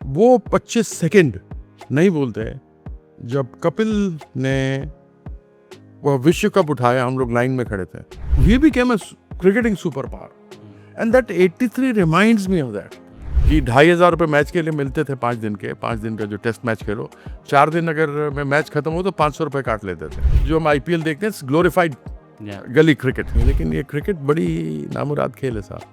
वो 25 सेकंड नहीं बोलते जब कपिल ने वो विश्व कप उठाया, हम लोग लाइन में खड़े थे. He became a cricketing super power and that 83 reminds me of that कि 2,500 रुपये मैच के लिए मिलते थे 5 दिन के. 5 दिन का जो टेस्ट मैच खेलो, 4 दिन अगर में मैच खत्म हो तो 500 रुपये काट लेते थे. जो हम IPL देखते हैं ग्लोरीफाइड गली क्रिकेट, लेकिन ये क्रिकेट बड़ी नामुराद खेल है साहब.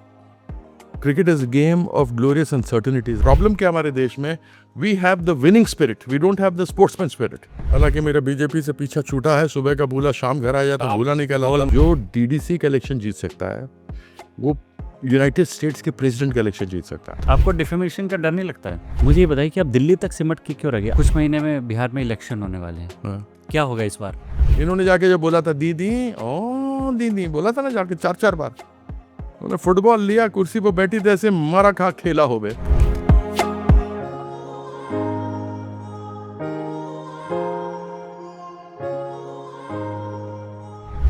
Cricket is game of glorious uncertainties. Problem क्या हमारे देश में, we have the winning spirit, we don't have the sportsman spirit. हालांकि मेरा बीजेपी से पीछा छूटा है, सुबह का भूला शाम घर आ जाता, भूला नहीं कहलाता. जो DDC का इलेक्शन जीत सकता है वो यूनाइटेड स्टेट्स के प्रेसिडेंट का इलेक्शन जीत सकता है. आपको डिफेमेशन का डर नहीं लगता है? मुझे ये बताइए कि आप दिल्ली तक सिमट के क्यों रह गए? कुछ महीने में बिहार में इलेक्शन होने वाले हैं. क्या होगा इस बार? इन्होंने जाके जो बोला था दीदी, ओ दीदी बोला था ना जाके 4-4 बार, उन्होंने फुटबॉल लिया, कुर्सी पर बैठी थे ऐसे मारा खा खेला हो गए.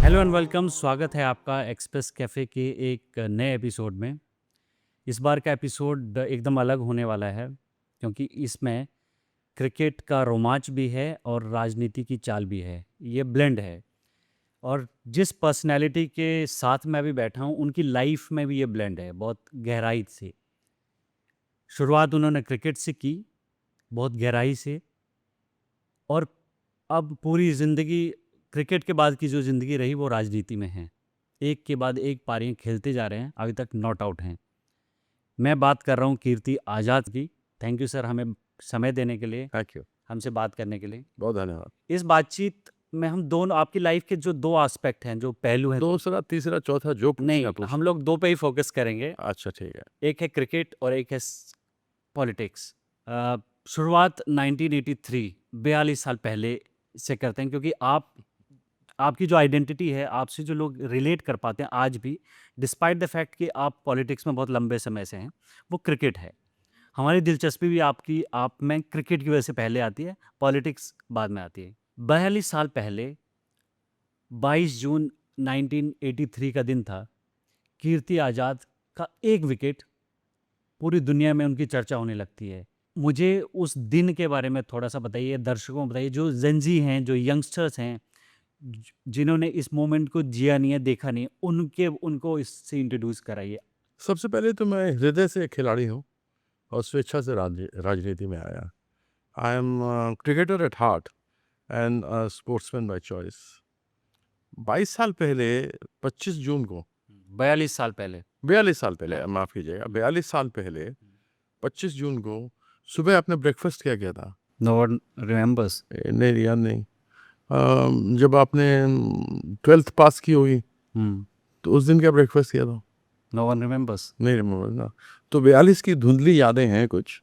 हेलो एंड वेलकम, स्वागत है आपका एक्सप्रेस कैफ़े के एक नए एपिसोड में. इस बार का एपिसोड एकदम अलग होने वाला है क्योंकि इसमें क्रिकेट का रोमांच भी है और राजनीति की चाल भी है. ये ब्लेंड है और जिस पर्सनैलिटी के साथ मैं अभी बैठा हूँ उनकी लाइफ में भी ये ब्लेंड है बहुत गहराई से. शुरुआत उन्होंने क्रिकेट से की, बहुत गहराई से, और अब पूरी ज़िंदगी क्रिकेट के बाद की जो ज़िंदगी रही वो राजनीति में है. एक के बाद एक पारियां खेलते जा रहे हैं, अभी तक नॉट आउट हैं. मैं बात कर रहा हूँ कीर्ति आज़ाद की. थैंक यू सर, हमें समय देने के लिए, थैंक यू, हमसे बात करने के लिए. बहुत धन्यवाद. इस बातचीत में हम दोनों, आपकी लाइफ के जो दो एस्पेक्ट हैं, जो पहलू हैं, दूसरा तीसरा चौथा जो नहीं, हम लोग दो पे ही फोकस करेंगे. अच्छा ठीक है. एक है क्रिकेट और एक है पॉलिटिक्स. शुरुआत 1983 42 साल पहले से करते हैं क्योंकि आपकी जो आइडेंटिटी है, आपसे जो लोग रिलेट कर पाते हैं आज भी, डिस्पाइट द फैक्ट कि आप पॉलिटिक्स में बहुत लंबे समय से हैं, वो क्रिकेट है. हमारी दिलचस्पी भी आप में क्रिकेट की वजह से पहले आती है, पॉलिटिक्स बाद में आती है. 42 साल पहले 22 जून 1983 का दिन था. कीर्ति आज़ाद का एक विकेट, पूरी दुनिया में उनकी चर्चा होने लगती है. मुझे उस दिन के बारे में थोड़ा सा बताइए, दर्शकों को बताइए, जो जेनजी हैं, जो यंगस्टर्स हैं, जिन्होंने इस मोमेंट को जिया नहीं है, देखा नहीं, उनको इससे इंट्रोड्यूस कराइए. सबसे पहले तो मैं हृदय से खिलाड़ी हूँ और स्वेच्छा से राजनीति में आया. I am cricketer at heart and sportsman by choice. 22 साल पहले 25 जून को 42 साल पहले 42 साल पहले, माफ़ कीजिएगा, 42 साल पहले 25 जून को सुबह आपने ब्रेकफास्ट क्या किया था? No one remembers. नहीं, याद नहीं. जब आपने 12th पास की होगी तो उस दिन क्या ब्रेकफास्ट किया था? No one remembers. नहीं रिमेम्बर ना. तो 42 की धुंधली यादें हैं कुछ.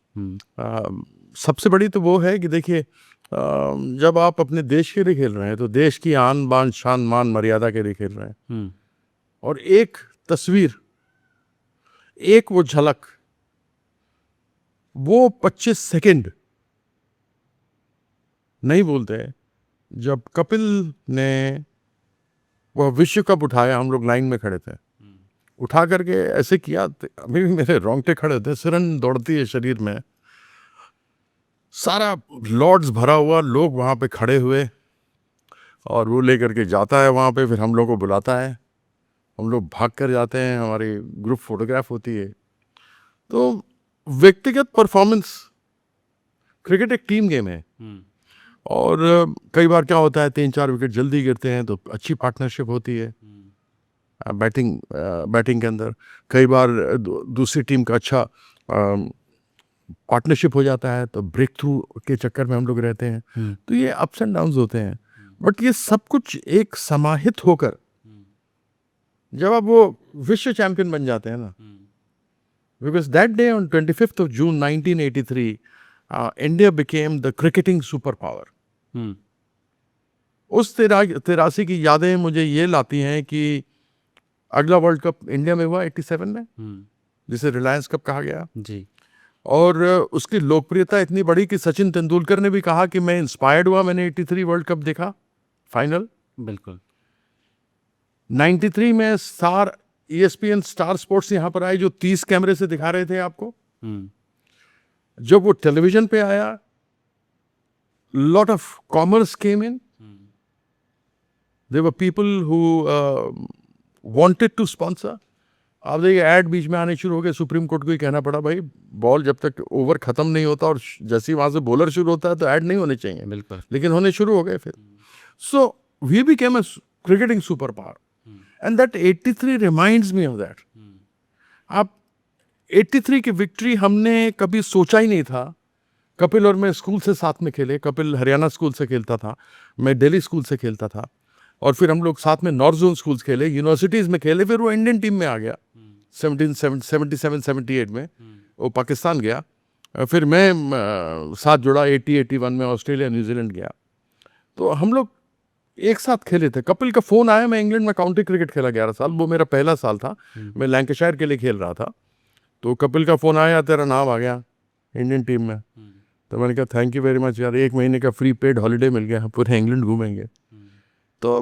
सबसे बड़ी तो वो है कि देखिए, जब आप अपने देश के लिए खेल रहे हैं तो देश की आन बान शान मान मर्यादा के लिए खेल रहे हैं. और एक तस्वीर, एक वो झलक, वो 25 सेकंड नहीं बोलते जब कपिल ने वह विश्व कप उठाया, हम लोग लाइन में खड़े थे. उठा करके ऐसे किया, अभी भी मेरे रोंगटे खड़े थे, सिरन दौड़ती है शरीर में. सारा लॉर्ड्स भरा हुआ, लोग वहाँ पे खड़े हुए और वो लेकर के जाता है वहाँ पे, फिर हम लोग को बुलाता है, हम लोग भाग कर जाते हैं, हमारी ग्रुप फोटोग्राफ होती है. तो व्यक्तिगत परफॉर्मेंस, क्रिकेट एक टीम गेम है और कई बार क्या होता है 3-4 विकेट जल्दी गिरते हैं तो अच्छी पार्टनरशिप होती है बैटिंग के अंदर. कई बार दूसरी टीम का अच्छा पार्टनरशिप हो जाता है तो ब्रेक थ्रू के चक्कर में हम लोग रहते हैं. तो ये अप्स एंड डाउन्स होते हैं, बट ये सब कुछ एक समाहित होकर जब आप वो विश्व चैंपियन बन जाते हैं ना, because that day on 25th of June 1983 India became the cricketing super power. उस 83 की यादें मुझे ये लाती हैं कि अगला वर्ल्ड कप इंडिया में हुआ 87 में, जिसे रिलायंस कप कहा गया जी. और उसकी लोकप्रियता इतनी बड़ी कि सचिन तेंदुलकर ने भी कहा कि मैं इंस्पायर्ड हुआ, मैंने 83 वर्ल्ड कप देखा फाइनल. बिल्कुल. 93 में ESPN स्टार स्पोर्ट्स यहाँ पर आए जो 30 कैमरे से दिखा रहे थे आपको. जब वो टेलीविजन पे आया, lot of commerce came in, there were people who wanted to sponsor. आप देखिए ऐड बीच में आने शुरू हो गए, सुप्रीम कोर्ट को ही कहना पड़ा भाई बॉल जब तक ओवर खत्म नहीं होता और जैसे ही वहां से बॉलर शुरू होता है तो ऐड नहीं होने चाहिए, बिल्कुल। लेकिन होने शुरू हो गए फिर। So we became a cricketing super power and that 83 reminds me of that. आप 83 की विक्ट्री हमने कभी सोचा ही नहीं था। कपिल और मैं स्कूल से साथ में खेले, कपिल हरियाणा स्कूल से खेलता था, मैं दिल्ली स्कूल से खेलता था, और फिर हम लोग साथ में नॉर्थ जोन स्कूल्स खेले, यूनिवर्सिटीज़ में खेले, फिर वो इंडियन टीम में आ गया 77-78 में, वो पाकिस्तान गया, फिर मैं साथ जुड़ा 80-81 में, ऑस्ट्रेलिया न्यूजीलैंड गया। तो हम लोग एक साथ खेले थे। कपिल का फ़ोन आया, मैं इंग्लैंड में काउंटी क्रिकेट खेला 11 साल, वो मेरा पहला साल था, मैं लैंकाशायर के लिए खेल रहा था। तो कपिल का फ़ोन आया, तेरा नाम आ गया इंडियन टीम में। तो मैंने कहा थैंक यू वेरी मच यार, 1 महीने का फ्री पेड हॉलीडे मिल गया, पूरे इंग्लैंड घूमेंगे। तो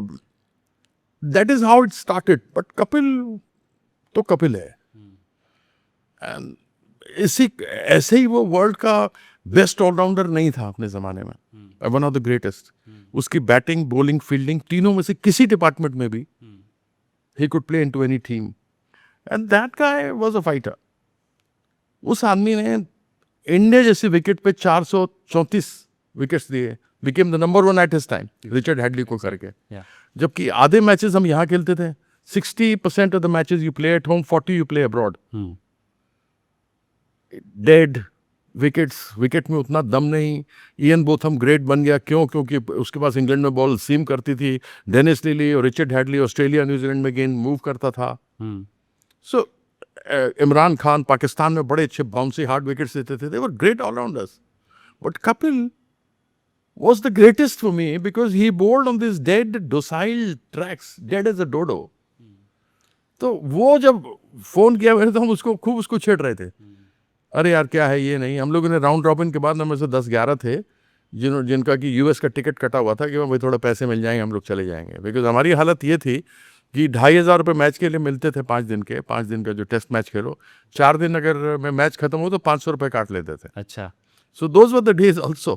that is how it started. But Kapil तो कपिल है, एंड इसी ऐसे ही वो वर्ल्ड का बेस्ट ऑलराउंडर नहीं था अपने ज़माने में, वन ऑफ द ग्रेटेस्ट। उसकी बैटिंग, बॉलिंग, फील्डिंग, तीनों में से किसी डिपार्टमेंट में भी he could play into any team, and that guy was a fighter. उस आदमी ने इंडिया जैसी विकेट पे 434 विकेट्स दिए, became the number 1 at his time, Richard Hadley को करके। जबकि आधे मैचेस हम यहाँ खेलते थे, 60% of the matches you play at home, 40 you play abroad. Dead wickets, wicket में उतना दम नहीं। इयन बोथम ग्रेट बन गया, क्यों? क्योंकि उसके पास इंग्लैंड में बॉल सीम करती थी। डेनिस लिली और रिचर्ड हैडली ऑस्ट्रेलिया न्यूजीलैंड में गेंद मूव करता था। सो इमरान खान पाकिस्तान में बड़े अच्छे बाउंसी हार्ड विकेट्स देते थे, they were great allrounders. But Kapil was the greatest for me because he bowled on these dead, docile tracks, dead as a dodo. तो वो जब फोन किया मैंने, तो हम उसको खूब उसको छेड़ रहे थे, अरे यार क्या है ये नहीं। हम लोगों ने राउंड रॉबिन के बाद में से 10-11 थे जिनका कि यूएस का टिकट कटा हुआ था कि भाई थोड़ा पैसे मिल जाएंगे, हम लोग चले जाएंगे। बिकॉज हमारी हालत ये थी कि 2,500 रुपये मैच के लिए मिलते थे 5 दिन के, 5 दिन का जो टेस्ट मैच खेलो, 4 दिन अगर मैं मैच खत्म हो तो 500 रुपये काट लेते थे। अच्छा। So those were the days also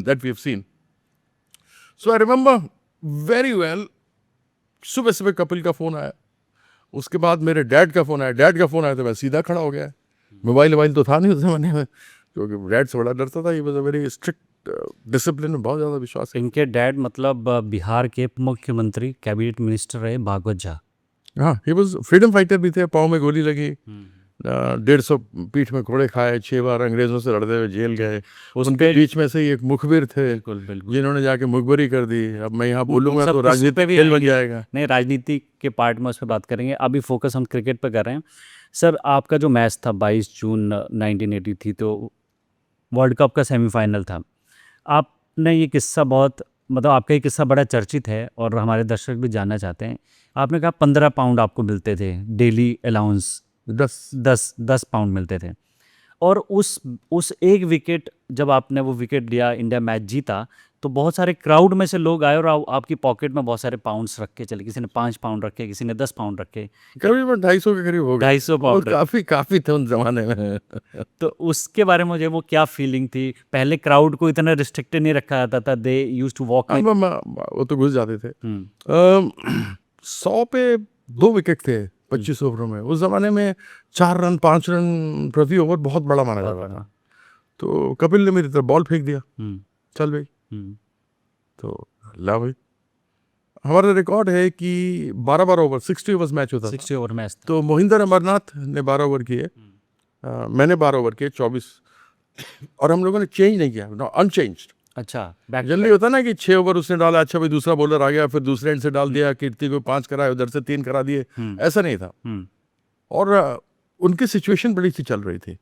that we have seen. So I remember very well, सुबह सुबह कपिल का फ़ोन आया, उसके बाद मेरे डैड का फ़ोन आया। डैड का फ़ोन आया तो मैं सीधा खड़ा हो गया। मोबाइल तो था नहीं उस ज़माने में, क्योंकि डैड से बड़ा डरता था। He was a very strict, discipline में बहुत ज़्यादा विश्वास है। इनके डैड मतलब बिहार के मुख्यमंत्री, कैबिनेट मिनिस्टर रहे भागवत झा। हाँ, ही वाज फ्रीडम फाइटर भी थे। पाँव में गोली लगी, 150 पीठ में घोड़े खाए, 6 बार अंग्रेजों से लड़ते हुए जेल गए। उनके बीच में से ही एक मुखबिर थे जिन्होंने जाके मुखबरी कर दी। अब मैं यहाँ बोलूँगा तो राजनीति पे भी खेल बन जाएगा। नहीं, राजनीति के पार्ट में उस पर बात करेंगे, अभी फोकस हम क्रिकेट पे कर रहे हैं। सर, आपका जो मैच था 22 जून 1983, तो वर्ल्ड कप का सेमीफाइनल था। आपने ये किस्सा बहुत, मतलब आपका ये किस्सा बड़ा चर्चित है और हमारे दर्शक भी जानना चाहते हैं। आपने कहा 15 पाउंड आपको मिलते थे डेली अलाउंस, 10 पाउंड मिलते थे, और उस एक विकेट, जब आपने वो विकेट लिया, इंडिया मैच जीता, तो बहुत सारे क्राउड में से लोग आए और आपकी पॉकेट में बहुत सारे पाउंड्स रख के चले। किसी ने 5 पाउंड रखे, किसी ने 10 पाउंड रखे, करीबन 250 के करीब हो गए। 250 पाउंड, काफी थे उन जमाने में। तो उसके बारे में मुझे वो क्या फीलिंग थी? पहले क्राउड को इतना रिस्ट्रिक्टेड नहीं रखा जाता था, दे यूज्ड टू वॉक। वो तो घुस जाते थे। 100 पे 2 विकेट थे 25 ओवरों में। उस जमाने में 4 रन 5 रन प्रति ओवर बहुत बड़ा माना जाता था। तो कपिल ने मेरी तरफ बॉल फेंक दिया, चल भाई। तो ला भाई, हमारा रिकॉर्ड है कि 12 ओवर, 60 ओवर्स मैच होता था। 60 ओवर मैच। तो मोहिंदर अमरनाथ ने 12 ओवर किए, मैंने 12 ओवर किए, 24, और हम लोगों ने चेंज नहीं किया, अनचेंज्ड। अच्छा, जनरली होता ना कि 6 ओवर उसने डाला, अच्छा भाई दूसरा बॉलर आ गया, फिर दूसरे एंड से डाल दिया, कीर्ति को 5 कराए, उधर से 3 करा दिए, ऐसा नहीं था। और उनकी सिचुएशन बड़ी सी चल रही थी,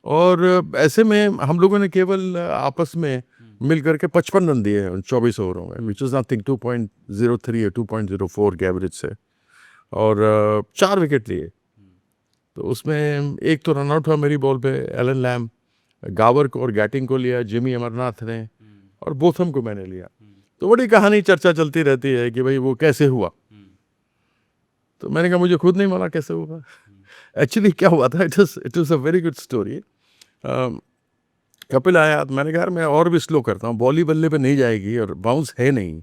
और ऐसे में हम लोगों ने केवल आपस में मिल करके 55 रन दिए 24 ओवरों में, विच इज़ नथिंग, 2.03 या 2.04 के एवरेज से, और 4 विकेट लिए। तो उसमें एक तो रन आउट हुआ मेरी बॉल पे, एलन लैम, गावर को और गैटिंग को लिया जिमी अमरनाथ ने, और बोथम को मैंने लिया। तो बड़ी कहानी चर्चा चलती रहती है कि भाई वो कैसे हुआ। तो मैंने कहा मुझे खुद नहीं मालूम कैसे हुआ। एक्चुअली क्या हुआ था, it was a very good story. Kapil आया तो मैंने कहा यार मैं और भी स्लो करता हूँ, बॉल ही बल्ले पे नहीं जाएगी और बाउंस है नहीं,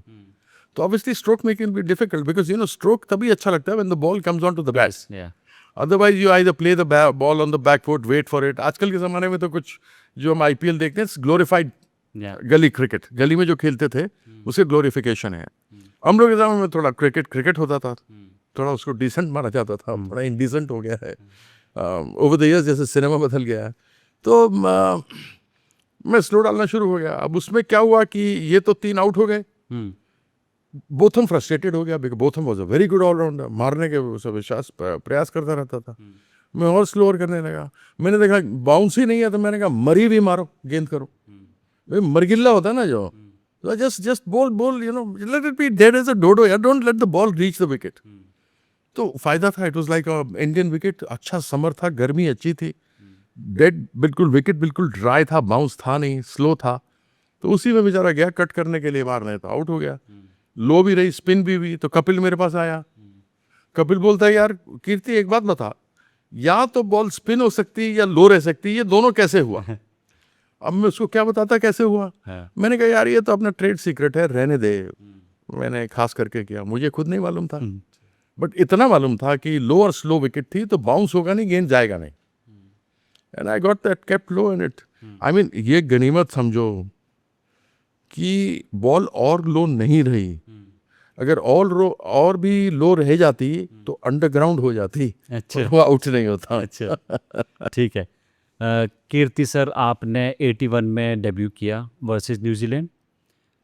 तो obviously stroke making be difficult because stroke तभी अच्छा लगता है when the ball comes on to the bat. Yeah. Otherwise you either play the ball on the back foot, wait for it. आजकल के ज़माने में तो कुछ जो हम IPL देखते हैं ग्लोरीफाइड Yeah. गली क्रिकेट, गली में जो खेलते थे उसके ग्लोरिफिकेशन है। हम लोग के ज़माने में थोड़ा क्रिकेट होता था, थोड़ा उसको डिसेंट माना जाता था, बड़ा इंडिसेंट हो गया है ओवर द इयर्स, जैसे सिनेमा बदल गया है। तो मैं स्लो डालना शुरू हो गया। अब उसमें क्या हुआ कि ये तो 3 आउट हो गए, बोथम फ्रस्ट्रेटेड हो गया because Botham was a very good allrounder, मारने के वो सब विश्वास प्रयास करता रहता था। मैं और स्लोअर करने लगा, मैंने देखा बाउंस ही नहीं है, तो मैंने कहा मरी भी मारो, गेंद करो। मरगिल्ला होता है ना जो, just ball let it be dead as a dodo यार, don't let the ball reach the wicket. तो फायदा था, it was like Indian wicket, अच्छा समर था, गर्मी अच्छी थी, डेड बिल्कुल, विकेट बिल्कुल ड्राई था, बाउंस था नहीं, स्लो था। तो उसी में बेचारा गया कट करने के लिए, मारने तो आउट हो गया। लो भी रही, स्पिन भी हुई, तो कपिल मेरे पास आया। कपिल बोलता है यार कीर्ति एक बात बता, या तो बॉल स्पिन हो सकती है या लो रह सकती है, ये दोनों कैसे हुआ? अब मैं उसको क्या बताता कैसे हुआ? मैंने कहा यार ये तो अपना ट्रेड सीक्रेट है, रहने दे। मैंने खास करके किया, मुझे खुद नहीं मालूम था, बट इतना मालूम था कि लो और स्लो विकेट थी तो बाउंस होगा नहीं, गेंद जाएगा नहीं। And I got that, kept low in it. I mean ये गनीमत समझो कि बॉल और लो नहीं रही, अगर और भी लो रह जाती तो अंडरग्राउंड हो जाती, अच्छा, वो आउट नहीं होता। अच्छा, ठीक है। कीर्ति सर, आपने 81 में डेब्यू किया वर्सेस न्यूजीलैंड,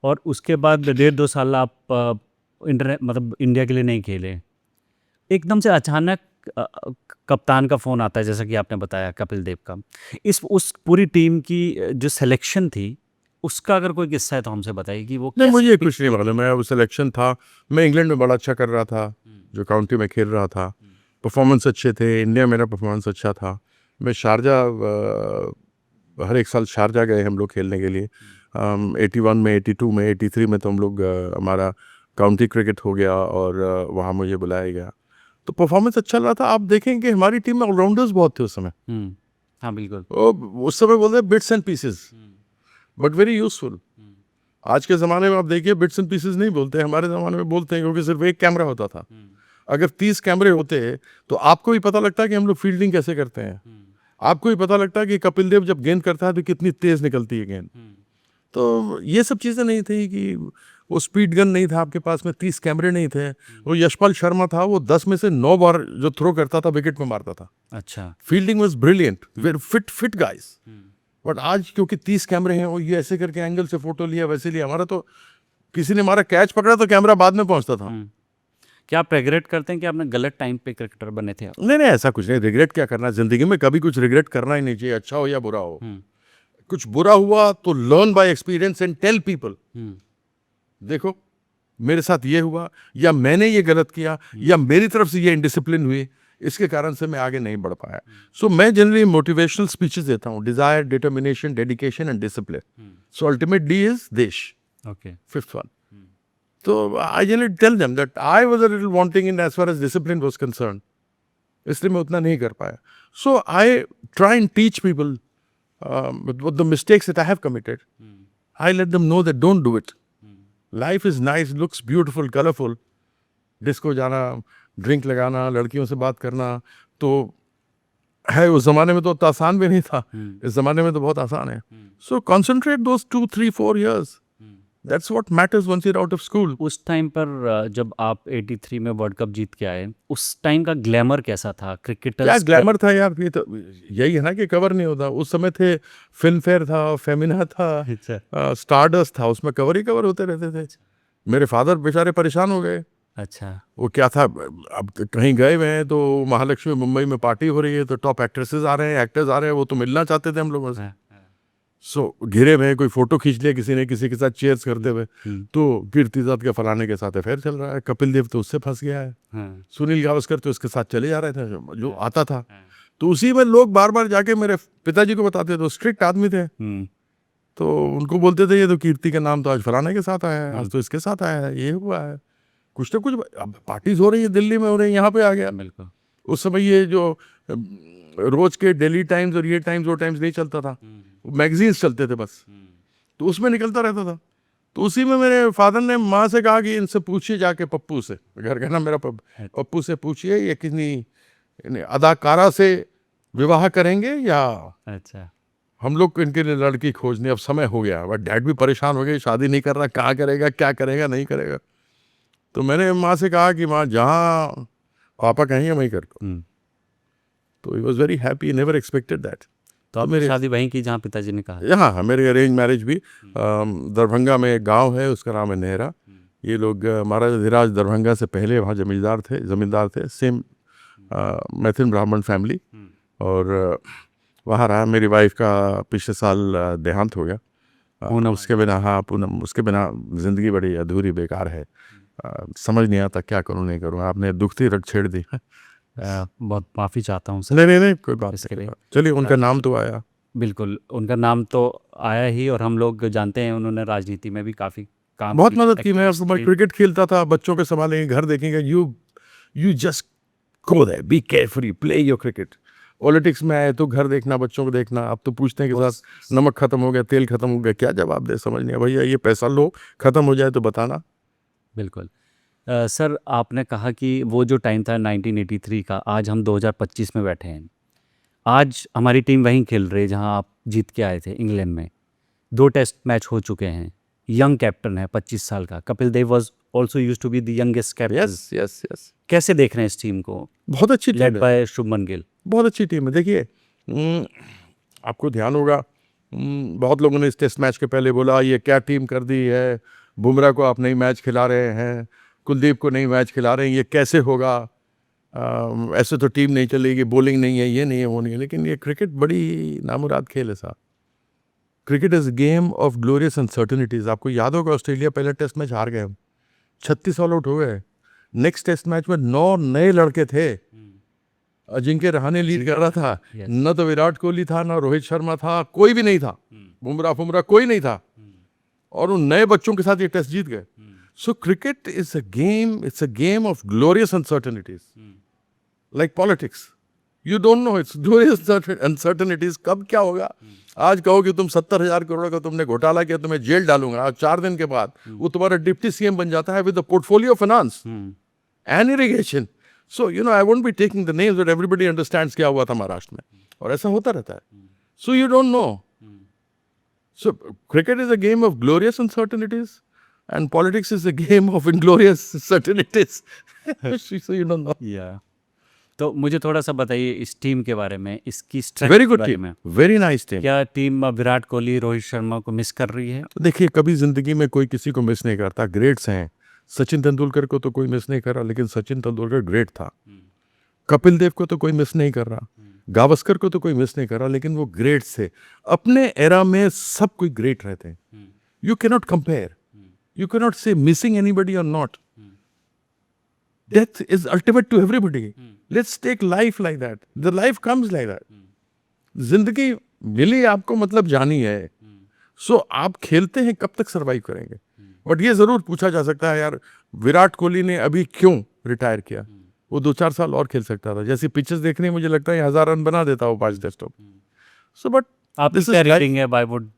और उसके बाद 1.5-2 साल आप मतलब इंडिया के लिए नहीं खेले। एकदम से अचानक कप्तान का फ़ोन आता है, जैसा कि आपने बताया कपिल देव का। उस पूरी टीम की जो सिलेक्शन थी, उसका अगर कोई किस्सा है तो हमसे बताइए कि वो नहीं, कैसे मुझे कुछ नहीं मालूम है। वो सिलेक्शन था, मैं इंग्लैंड में बड़ा अच्छा कर रहा था, जो काउंटी में खेल रहा था, परफॉर्मेंस अच्छे थे, इंडिया मेरा परफॉर्मेंस अच्छा था। मैं शारजा, हर एक साल शारजा गए हम लोग खेलने के लिए। 81 में, 82 में, 83 में तो हम लोग हमारा काउंटी क्रिकेट हो गया और वहाँ मुझे बुलाया गया, तो परफॉर्मेंस अच्छा रहा था। आप देखेंगे हमारी टीम में ऑलराउंडर्स बहुत थे उस समय। हाँ, बिल्कुल। उस समय बोलते हैं bits and pieces, but very useful. आज के ज़माने में आप देखिए बिट्स एंड पीसेस नहीं बोलते, हमारे ज़माने में बोलते हैं, क्योंकि सिर्फ एक कैमरा होता था। अगर 30 कैमरे होते तो आपको भी पता लगता है कि हम लोग फील्डिंग कैसे करते हैं, आपको भी पता लगता है कि कपिल देव जब गेंद करता है तो कितनी तेज निकलती है गेंद। तो ये सब चीज़ें नहीं थी कि वो स्पीड गन नहीं था आपके पास में, 30 कैमरे नहीं थे। वो यशपाल शर्मा था, वो 10 में से 9 बार जो थ्रो करता था विकेट में मारता था। अच्छा। Fielding was brilliant, very fit guys. But आज क्योंकि 30 कैमरे हैं, वो ये ऐसे करके एंगल से फोटो लिया, वैसे लिया। हमारा तो किसी ने हमारा कैच पकड़ा तो कैमरा बाद में पहुंचता था। क्या आप रिग्रेट करते हैं कि आपने गलत टाइम पे क्रिकेटर बने थे आप? नहीं, ऐसा कुछ नहीं। रिग्रेट क्या करना, जिंदगी में कभी कुछ रिग्रेट करना ही नहीं चाहिए, अच्छा हो या बुरा हो। कुछ बुरा हुआ तो learn by experience and tell people, देखो मेरे साथ ये हुआ, या मैंने ये गलत किया, या मेरी तरफ से ये इनडिसिप्लिन हुई, इसके कारण से मैं आगे नहीं बढ़ पाया। सो मैं जनरली मोटिवेशनल स्पीचेस देता हूँ, desire, determination, dedication and discipline. So ultimate D is desh, okay, 5th one. तो I generally tell them that I was a little wanting in as far as discipline was concern, इसलिए मैं उतना नहीं कर पाया। So I try and teach people the mistakes that I have committed. I let them know that don't do it. Life is nice, looks beautiful, colourful. Disco जाना, drink लगाना, लड़कियों से बात करना तो है, उस जमाने में तो उतना आसान भी नहीं था, इस जमाने में तो बहुत आसान है। So concentrate those 2, 3, 4 years, that's what matters once you are out of school. उस टाइम पर जब आप 83 में वर्ल्ड कप जीत के आए, उस टाइम का ग्लैमर कैसा था क्रिकेटर? क्या ग्लैमर था यार, ये तो यही है ना कि कवर नहीं होता। उस समय थे फिल्म फेयर था, फेमिना था, स्टारडस्ट था, उसमें कवर ही कवर होते रहते थे। मेरे फादर बेचारे परेशान हो गए। अच्छा। वो क्या था, अब कहीं गए हुए हैं तो महालक्ष्मी मुंबई में पार्टी हो रही है, तो टॉप एक्ट्रेसेस आ रहे हैं, एक्टर्स आ रहे हैं, वो तो मिलना चाहते थे हम लोगों से। सो घिरे हुए, कोई फोटो खींच लिया किसी ने किसी के साथ चेयर्स करते हुए, तो कीर्तिदाद के फलाने के साथ अफेयर चल रहा है, कपिल देव तो उससे फंस गया है, सुनील गावस्कर तो उसके साथ चले जा रहे थे जो आता था। तो उसी में लोग बार बार जाके मेरे पिताजी को बताते थे, स्ट्रिक्ट आदमी थे, तो उनको बोलते थे ये तो कीर्ति का नाम तो आज फलाने के साथ आया है, आज तो इसके साथ आया है, ये हुआ है, कुछ ना कुछ। अब पार्टीज हो रही है, दिल्ली में हो रही है, यहाँ पे आ गया। बिल्कुल। उस समय ये जो रोज के डेली टाइम्स और ये टाइम्स वो टाइम्स नहीं चलता था, मैगजीन्स चलते थे बस, तो उसमें निकलता रहता था। तो उसी में मेरे फादर ने माँ से कहा कि इनसे पूछिए जाके पप्पू से, घर का नाम मेरा पप्पू से पूछिए ये कितनी अदाकारा से विवाह करेंगे या अच्छा। हम लोग को इनके लिए लड़की खोजने, अब समय हो गया। बट डैड भी परेशान हो गए, शादी नहीं कर रहा, कहाँ करेगा, क्या करेगा, नहीं करेगा। तो मैंने माँ से कहा कि माँ जहाँ पापा कहेंगे वहीं कर दो। तो he was very happy, never expected that. तो आप मेरे शादी वहीं की जहाँ पिताजी ने कहा? हाँ, मेरी अरेंज मैरिज भी दरभंगा में एक गांव है, उसका नाम है नेहरा। ये लोग महाराजा धीराज दरभंगा से पहले वहाँ जमींदार थे सेम मैथिल ब्राह्मण फैमिली। और वहाँ रहा। मेरी वाइफ का पिछले साल देहांत हो गया। पूनम उसके बिना, हाँ पूनम उसके बिना ज़िंदगी बड़ी अधूरी बेकार है। समझ नहीं आता क्या करूँ नहीं करूँ। आपने दुखती रग छेड़ दी। बहुत माफ़ी चाहता हूँ सर। नहीं कोई बात इसके नहीं। लिए। चलिए, उनका नाम तो आया। बिल्कुल, उनका नाम तो आया ही, और हम लोग जानते हैं उन्होंने राजनीति में भी काफ़ी काम बहुत मदद की। मैं एक्टिविस्ट क्रिकेट खेलता था, बच्चों के संभालेंगे, घर देखेंगे। You just go there, be carefully, play your cricket. Politics में आए तो घर देखना, बच्चों को देखना। अब तो पूछते हैं कि साथ नमक खत्म हो गया, तेल खत्म हो गया, क्या जवाब दे समझ नहीं। भैया ये पैसा लो, खत्म हो जाए तो बताना। बिल्कुल। सर, आपने कहा कि वो जो टाइम था 1983 का, आज हम 2025 में बैठे हैं। आज हमारी टीम वहीं खेल रही है जहां आप जीत के आए थे, इंग्लैंड में। 2 टेस्ट मैच हो चुके हैं। यंग कैप्टन है 25 साल का। Kapil Dev was also used to be the youngest captain. Yes. कैसे देख रहे हैं इस टीम को, बहुत अच्छी टीम लेड है, बाय शुभमन गिल? बहुत अच्छी टीम है। देखिए, आपको ध्यान होगा, बहुत लोगों ने इस टेस्ट मैच के पहले बोला ये क्या टीम कर दी है, बुमराह को आप नई मैच खिला रहे हैं, कुलदीप को नई मैच खिला रहे हैं, ये कैसे होगा, ऐसे तो टीम नहीं चलेगी, बॉलिंग नहीं है, ये नहीं है, वो नहीं है। लेकिन ये क्रिकेट बड़ी नामुराद खेल है साहब। Cricket is game of glorious uncertainties. आपको याद होगा ऑस्ट्रेलिया पहले टेस्ट मैच हार गए हम, 36 ऑल आउट हो गए। नेक्स्ट टेस्ट मैच में 9 नए लड़के थे। अजिंक्य रहाणे लीड कर रहा था। न तो विराट कोहली था, न रोहित शर्मा था, कोई भी नहीं था। बुमराह कोई नहीं था। और उन नए बच्चों के साथ ये टेस्ट जीत गए। So cricket is a game, it's a game of glorious uncertainties, like politics. You don't know it's glorious uncertainties. कब क्या होगा। आज कहो कि तुम 70,000 करोड़ का तुमने घोटाला किया, तुम्हें जेल डालूंगा। आज 4 दिन के बाद वो तुम्हारा डिप्टी सीएम बन जाता है with the portfolio of finance and irrigation. So I won't be taking the names, but everybody understands क्या हुआ था महाराष्ट्र में, और ऐसा होता रहता है। So you don't no. So cricket is a game of glorious uncertainties and politics is a game of inglorious certainties. So you don't know. या तो मुझे थोड़ा सा बताइए इस टीम के बारे में, इसकी स्ट्रेंथ Very के good बारे team, में। very nice team. क्या टीम विराट कोहली, रोहित शर्मा को मिस कर रही है? देखिए, कभी जिंदगी में कोई किसी को मिस नहीं करता। ग्रेट्स हैं। सचिन तेंदुलकर को तो कोई मिस नहीं कर रहा, लेकिन सचिन तेंदुलकर ग्रेट था। कपिल देव को तो कोई मिस नहीं कर रहा, गावस्कर को तो कोई मिस नहीं कर रहा, लेकिन वो ग्रेट्स थे। अपने एरा में सब कोई ग्रेट रहते हैं। You can not compare, you cannot say missing anybody or not. Death is ultimate to everybody. Let's take life like that. The life comes like that. जिंदगी मिली आपको, मतलब जानी है। सो आप खेलते हैं, कब तक सरवाइव करेंगे। बट ये जरूर पूछा जा सकता है, यार विराट कोहली ने अभी क्यों रिटायर किया। वो 2-4 साल और खेल सकता था। जैसी पिचेस देखने मुझे लगता है 1000 रन बना देता वो 5 टेस्टों। सो बट आपकी क्या रेटिंग है, बाय वुड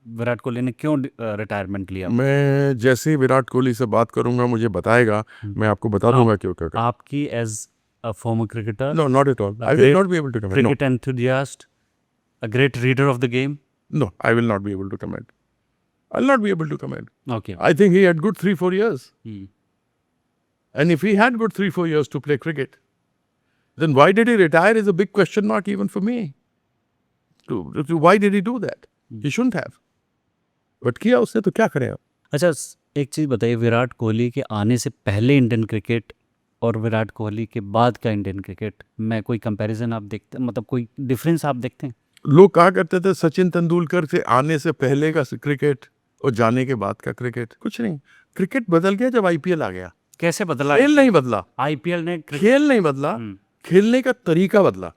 विराट कोहली ने क्यों रिटायरमेंट लिया? मैं जैसे ही विराट कोहली से बात करूंगा, मुझे बताएगा, मैं आपको बता दूंगा क्यों क्या। आपकी age a former cricketer? No, not at all. I will not be able to comment. Cricket enthusiast, a great reader of the game? No, I will not be able to comment. I'll not be able to comment. Okay. I think he had good 3-4 years. And if he had good 3-4 years to play cricket, then why did he retire is a big question mark even for me. Why did he do that? He shouldn't have. But किया उसने, तो क्या करें आप। अच्छा, एक चीज़ बताइए, विराट कोहली के आने से पहले इंडियन क्रिकेट और विराट कोहली के बाद का इंडियन क्रिकेट में कोई कंपैरिजन आप देखते हैं, मतलब कोई डिफरेंस आप देखते हैं? लोग कहा करते थे सचिन तेंदुलकर से आने से पहले का क्रिकेट और जाने के बाद का क्रिकेट। कुछ नहीं, क्रिकेट बदल गया जब आईपीएल आ गया। कैसे बदला? खेल नहीं बदला। आईपीएल ने खेल नहीं बदला, खेलने का तरीका बदला।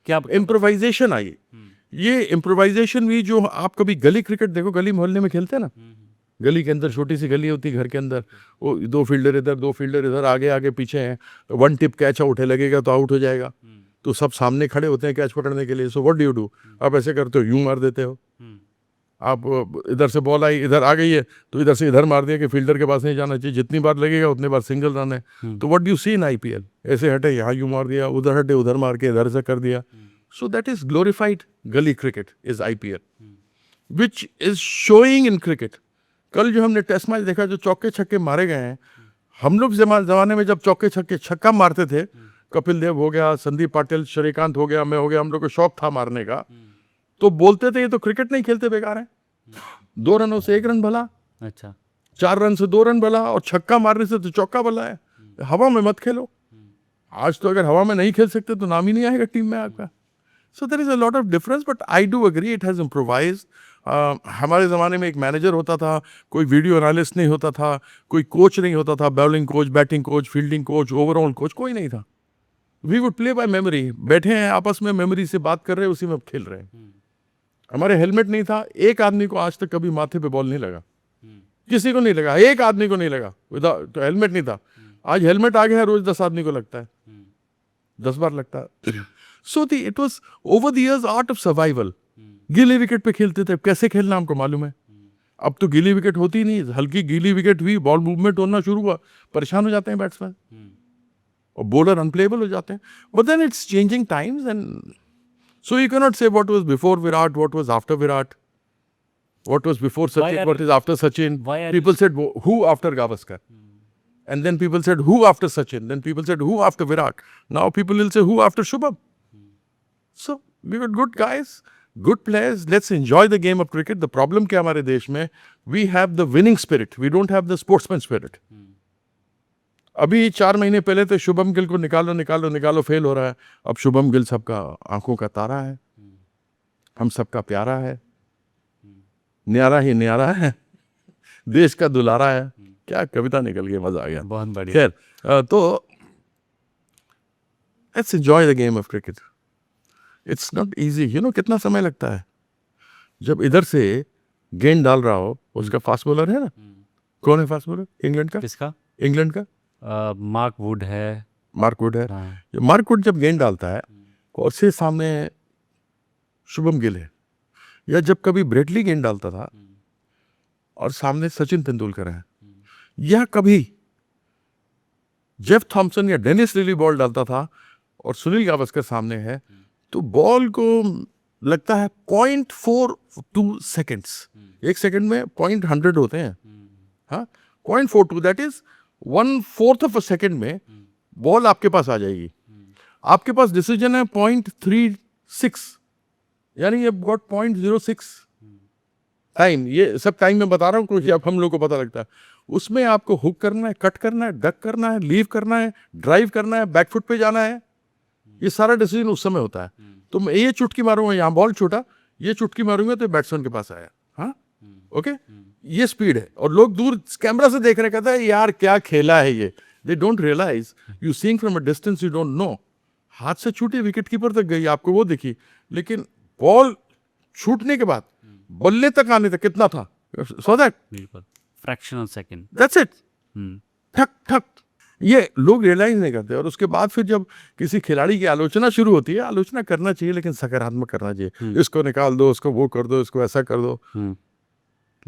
क्या? इम्प्रोवाइजेशन आई। ये इम्प्रोवाइजेशन भी, जो आप कभी गली क्रिकेट देखो, गली मोहल्ले में खेलते हैं ना, गली के अंदर छोटी सी गली होती है घर के अंदर, वो 2 फील्डर इधर 2 फील्डर इधर, आगे आगे पीछे हैं, 1 टिप कैच आउट है, लगेगा तो आउट हो जाएगा। तो सब सामने खड़े होते हैं कैच पकड़ने के लिए. So what do you do? आप ऐसे करते हो, यूं मार देते हो. आप इधर से बॉल आई, इधर आ गई है तो इधर से इधर मार दिया कि फील्डर के पास नहीं जाना चाहिए. जितनी बार लगेगा उतनी बार सिंगल रन है. तो what do you see in IPL? ऐसे हटे यहाँ यूं मार दिया, उधर हटे उधर मार के इधर से कर दिया. सो दैट इज ग्लोरीफाइड गली cricket is IPL, which is showing in cricket. कल जो हमने टेस्ट मैच देखा, जो चौके छक्के मारे गए हैं, हम लोग जमाने में जब चौके छक्के छक्का मारते थे, कपिल देव हो गया, संदीप पाटिल, श्रीकांत हो गया, मैं हो गया, हम लोग को शौक था मारने का, तो बोलते थे ये तो क्रिकेट नहीं खेलते, बेकार है. 2 रनों से 1 रन भला, अच्छा 4 रन से 2 रन भला, और छक्का मारने से तो चौका भला है. हवा में मत खेलो. आज तो अगर हवा में नहीं खेल सकते तो नाम ही नहीं आएगा टीम में आपका. So there is a lot of difference, but I do agree it has improvised. हमारे ज़माने में एक मैनेजर होता था, कोई वीडियो एनालिस्ट नहीं होता था, कोई कोच नहीं होता था, bowling coach, batting coach, fielding coach, overall coach कोई नहीं था. We would play by memory. बैठे हैं आपस में मेमोरी से बात कर रहे हैं, उसी में खेल रहे हैं. हमारे हेलमेट नहीं था. एक आदमी को आज तक कभी माथे पे बॉल नहीं लगा, किसी को नहीं लगा, एक आदमी को नहीं लगा. विदाउट तो हेलमेट नहीं था. आज हेलमेट आ गया है, रोज 10 आदमी को लगता है, 10 बार लगता है. So it was over the years art of survival. गीली विकेट पे खेलते थे, कैसे खेलना हमको मालूम है. अब तो गीली विकेट होती नहीं, हल्की गीली विकेट हुई, बॉल मूवमेंट होना शुरू हुआ, परेशान हो जाते हैं बैट्समैन और बॉलर अनप्लेएबल हो जाते हैं. But then it's changing times, and so you cannot say what was before Virat, what was after Virat, what was before Sachin, what is after Sachin. People said who after Gavaskar, and then people said who after Sachin, then people said who after Virat. Now people will say who after Shubham. So we got good guys, good players. Let's enjoy the game of cricket. The problem क्या हमारे देश में, we have the winning spirit, we don't have the sportsman spirit. अभी 4 महीने पहले तो शुभम गिल को निकालो निकालो निकालो, फेल हो रहा है. अब शुभम गिल सबका आंखों का तारा है, हम सबका प्यारा है, न्यारा ही न्यारा है, देश का दुलारा है. क्या कविता निकल गई, मजा आ गया. बहुत बढ़िया. खैर, तो let's enjoy the game of cricket. It's not easy, you know. कितना समय लगता है जब इधर से गेंद डाल रहा हो, उसका फास्ट बॉलर है ना, कौन है फास्ट बॉलर इंग्लैंड का? किसका? इंग्लैंड का मार्क वुड है. मार्क वुड है. हाँ. मार्क वुड जब गेंद डालता है और उसके सामने शुभम गिल है, या जब कभी ब्रेटली गेंद डालता था और सामने सचिन तेंदुलकर है, या कभी जेफ थॉम्सन या डेनिस लिली बॉल डालता था और सुनील गावस्कर सामने है, तो बॉल को लगता है 0.42 सेकेंड्स. 1 सेकेंड में 0.100 होते हैं. हाँ, 0.42, that is 1/4 of a second में बॉल आपके पास आ जाएगी. आपके पास डिसीजन है 0.36, यानी ये गॉट 0.06 टाइम. ये सब टाइम में बता रहा हूँ क्योंकि अब हम लोग को पता लगता है. उसमें आपको हुक करना है, कट करना है, डक करना है, लीव करना है, ड्राइव करना है, बैकफुट पे जाना है. ये सारा डिसीजन उस समय होता है. तो मैं ये चुटकी मारूंगा, यहाँ बॉल छूटा, ये चुटकी मारूंगा तो बैट्समैन के पास आया. हाँ, ओके. ये स्पीड है, और लोग दूर कैमरा से देख रहे, कहता है यार क्या खेला है ये. They don't realise, you seeing from a distance, you don't know. हाथ से छूटी, विकेट कीपर तक गई, आपको वो दिखी, लेकिन बॉल छूटने के बाद बल्ले तक आने तक कितना था. सो दैट बिल्कुल fraction of second, that's it. ठक ठक. ये लोग रियलाइज नहीं करते. और उसके बाद फिर जब किसी खिलाड़ी की आलोचना शुरू होती है, आलोचना करना चाहिए लेकिन सकारात्मक करना चाहिए. इसको निकाल दो, उसको वो कर दो, इसको ऐसा कर दो,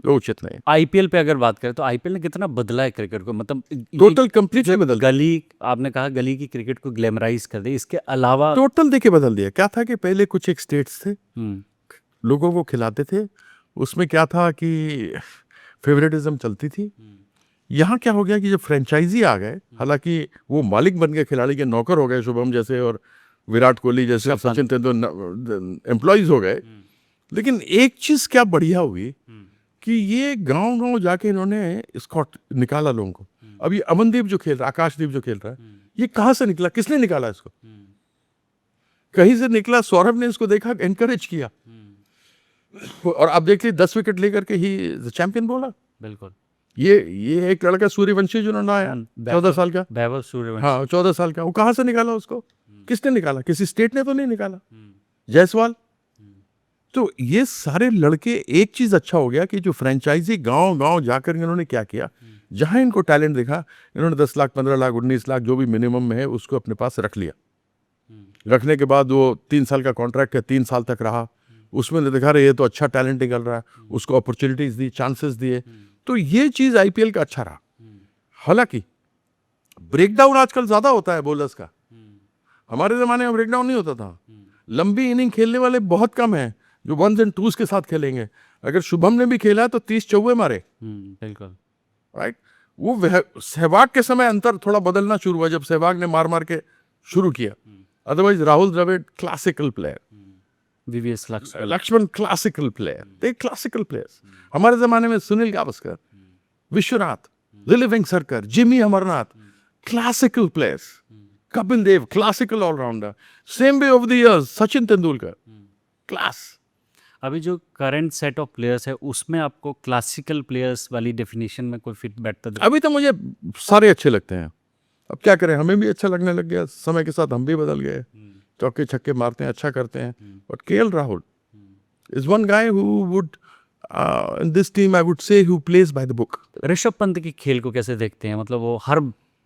वो उचित नहीं. आईपीएल पे अगर बात करें तो आईपीएल ने कितना बदला है क्रिकेट को, मतलब टोटल कंप्लीटली बदल दिया. गली, आपने कहा गली की क्रिकेट को ग्लैमराइज कर दी. इसके अलावा टोटल देखिए बदल दिया. क्या था कि पहले कुछ एक स्टेट्स थे, लोगों को खिलाते थे, उसमें क्या था कि फेवरेटिज्म चलती थी. यहाँ क्या हो गया कि जब फ्रेंचाइजी आ गए, हालांकि वो मालिक बन गए, खिलाड़ी के नौकर हो गए, शुभम जैसे और विराट कोहली जैसे, सचिन तेंदुलकर एम्प्लॉयज हो गए. लेकिन एक चीज क्या बढ़िया हुई कि ये गांव गांव जाके इन्होंने स्कॉट निकाला लोगों को. अभी अमनदीप जो खेल रहा है, आकाशदीप जो खेल रहा है, ये कहाँ से निकला, किसने निकाला इसको? कहीं से निकला. सौरभ ने इसको देखा, एनकरेज किया, और आप देखिए 10 विकेट लेकर के ही चैंपियन बोला. बिल्कुल. ये एक लड़का सूर्यवंशी जो ना आया, 14 साल का, वैभव सूर्यवंशी. हाँ 14 साल का, वो कहाँ से निकाला उसको? किसने निकाला? किसी स्टेट ने तो नहीं निकाला. जायसवाल. तो ये सारे लड़के, एक चीज अच्छा हो गया कि जो फ्रेंचाइजी गांव गांव जाकर इन्होंने क्या किया, जहां इनको टैलेंट दिखा, इन्होंने 10 लाख, 15 लाख, 19 लाख जो भी मिनिमम में है उसको अपने पास रख लिया. रखने के बाद वो 3 साल का कॉन्ट्रैक्ट है, 3 साल तक रहा, उसमें दिखा रहे ये तो अच्छा टैलेंट निकल रहा है, उसको अपॉर्चुनिटीज दी, चांसेस दिए, तो ये चीज़ आईपीएल का अच्छा रहा। हालांकि ब्रेकडाउन आजकल ज़्यादा होता है बॉलर्स का, हमारे ज़माने में ब्रेकडाउन नहीं होता था। लंबी इनिंग खेलने वाले बहुत कम हैं जो 1s and 2s के साथ खेलेंगे। अगर शुभम ने भी खेला तो 30 चौवे मारे, बिल्कुल। राइट। वो सहवाग के समय अंतर थोड़ा बदलना शुरू हुआ जब सहवाग ने मार मार के शुरू किया। Otherwise Rahul Dravid classical player, VVS Laxman, Laxman classical player, they classical players. हमारे जमाने में सुनील गावस्कर, विश्वनाथ, लिविंग सरकर, Jimmy Amarnath, classical players. Kapil Dev classical allrounder. Same way of the years Sachin Tendulkar, class. अभी जो करंट सेट ऑफ प्लेयर्स है उसमें आपको क्लासिकल प्लेयर्स वाली डेफिनेशन में कोई फिट बैठता है? अभी तो मुझे सारे अच्छे लगते हैं। अब क्या करें, हमें भी अच्छा लगने लग गया, समय के साथ हम भी बदल गए। चौके छक्के मारते हैं, अच्छा करते हैं। But KL Rahul is one guy who would in this team I would say who plays by the book. Rishabh Pant की खेल को कैसे देखते हैं? मतलब वो हर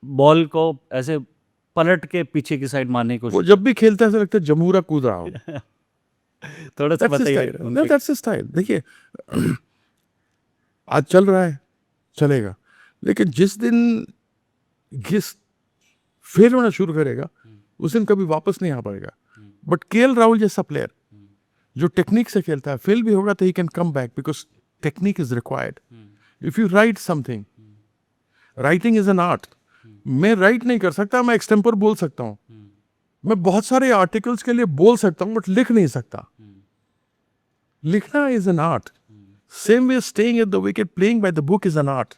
बॉल को ऐसे पलट के पीछे की साइड मारने की वो कोशिश, जब भी खेलता है ऐसा लगता है जमूरा कूद रहा हो। थोड़ा सा बताइए उनके- दैट्स हिज स्टाइल। देखिए आज चल रहा है, चलेगा, लेकिन जिस दिन घिस फेल होना शुरू करेगा उस दिन कभी वापस नहीं आ पाएगा। बट केएल राहुल जैसा प्लेयर जो टेक्निक से खेलता है, फेल भी होगा तो he can come back because technique is required. If you right something, writing is an art. मैं राइट नहीं कर सकता, मैं एक्सटेम्पर बोल सकता हूँ, मैं बहुत सारे आर्टिकल्स के लिए बोल सकता हूँ बट लिख नहीं सकता। लिखना is an art. Same way staying at the wicket, playing by the book is an art.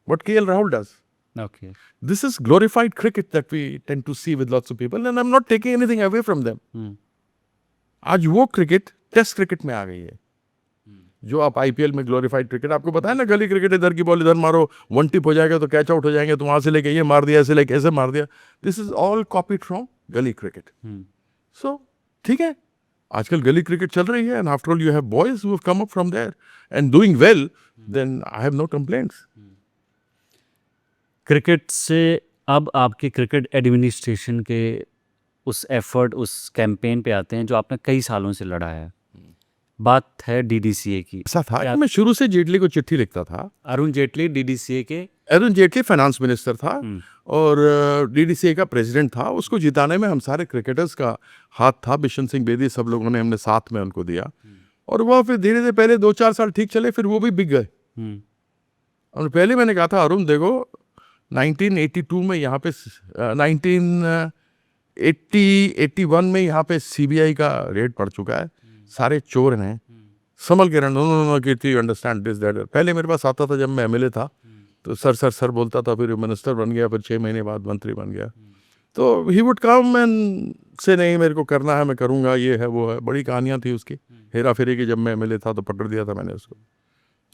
What KL Rahul does. Okay. This is glorified cricket that we tend to see with lots of people, and I'm not taking anything away from them. आज वो cricket test cricket में आ गई है जो आप IPL में glorified cricket, आपको पता है ना, गली क्रिकेट, इधर की बॉल इधर मारो, वन टिप हो जाएगा तो कैच आउट हो जाएंगे, तो वहां से लेके ये मार दिया, ऐसे लेके ऐसे मार दिया। This is all copied from gully cricket. So ठीक है, आजकल गली क्रिकेट चल रही है, and after all you have boys who have come up from there and doing well, then I have no complaints. Cricket से अब आपके क्रिकेट एडमिनिस्ट्रेशन के उस एफर्ट, उस कैंपेन पे आते हैं जो आपने कई सालों से लड़ा है। बात है डीडीसीए की। ऐसा था कि मैं शुरू से जेटली को चिट्ठी लिखता था। अरुण जेटली डीडीसीए के, अरुण जेटली फाइनेंस मिनिस्टर था और डीडीसीए का प्रेसिडेंट था। उसको जिताने में हम सारे क्रिकेटर्स का हाथ था, बिशन सिंह बेदी, सब लोगों ने हमने साथ में उनको दिया, और वह फिर धीरे धीरे पहले 2-4 साल ठीक चले, फिर वो भी बिक गए। और पहले मैंने कहा था, अरुण देखो 1982 में यहाँ पे 1981 में यहाँ पे सीबीआई का रेड पड़ चुका है, सारे चोर हैं, संभल के रहना, no Kirti, you understand this that. पहले मेरे पास आता था जब मैं एमएलए था तो सर बोलता था, फिर मिनिस्टर बन गया, फिर 6 महीने बाद मंत्री बन गया, तो ही वुड कम एंड से नहीं मेरे को करना है, मैं करूँगा, ये है वो है, बड़ी कहानियाँ थी उसकी, हेरा फेरी की। जब मैं एमएलए था तो पकड़ दिया था मैंने उसको।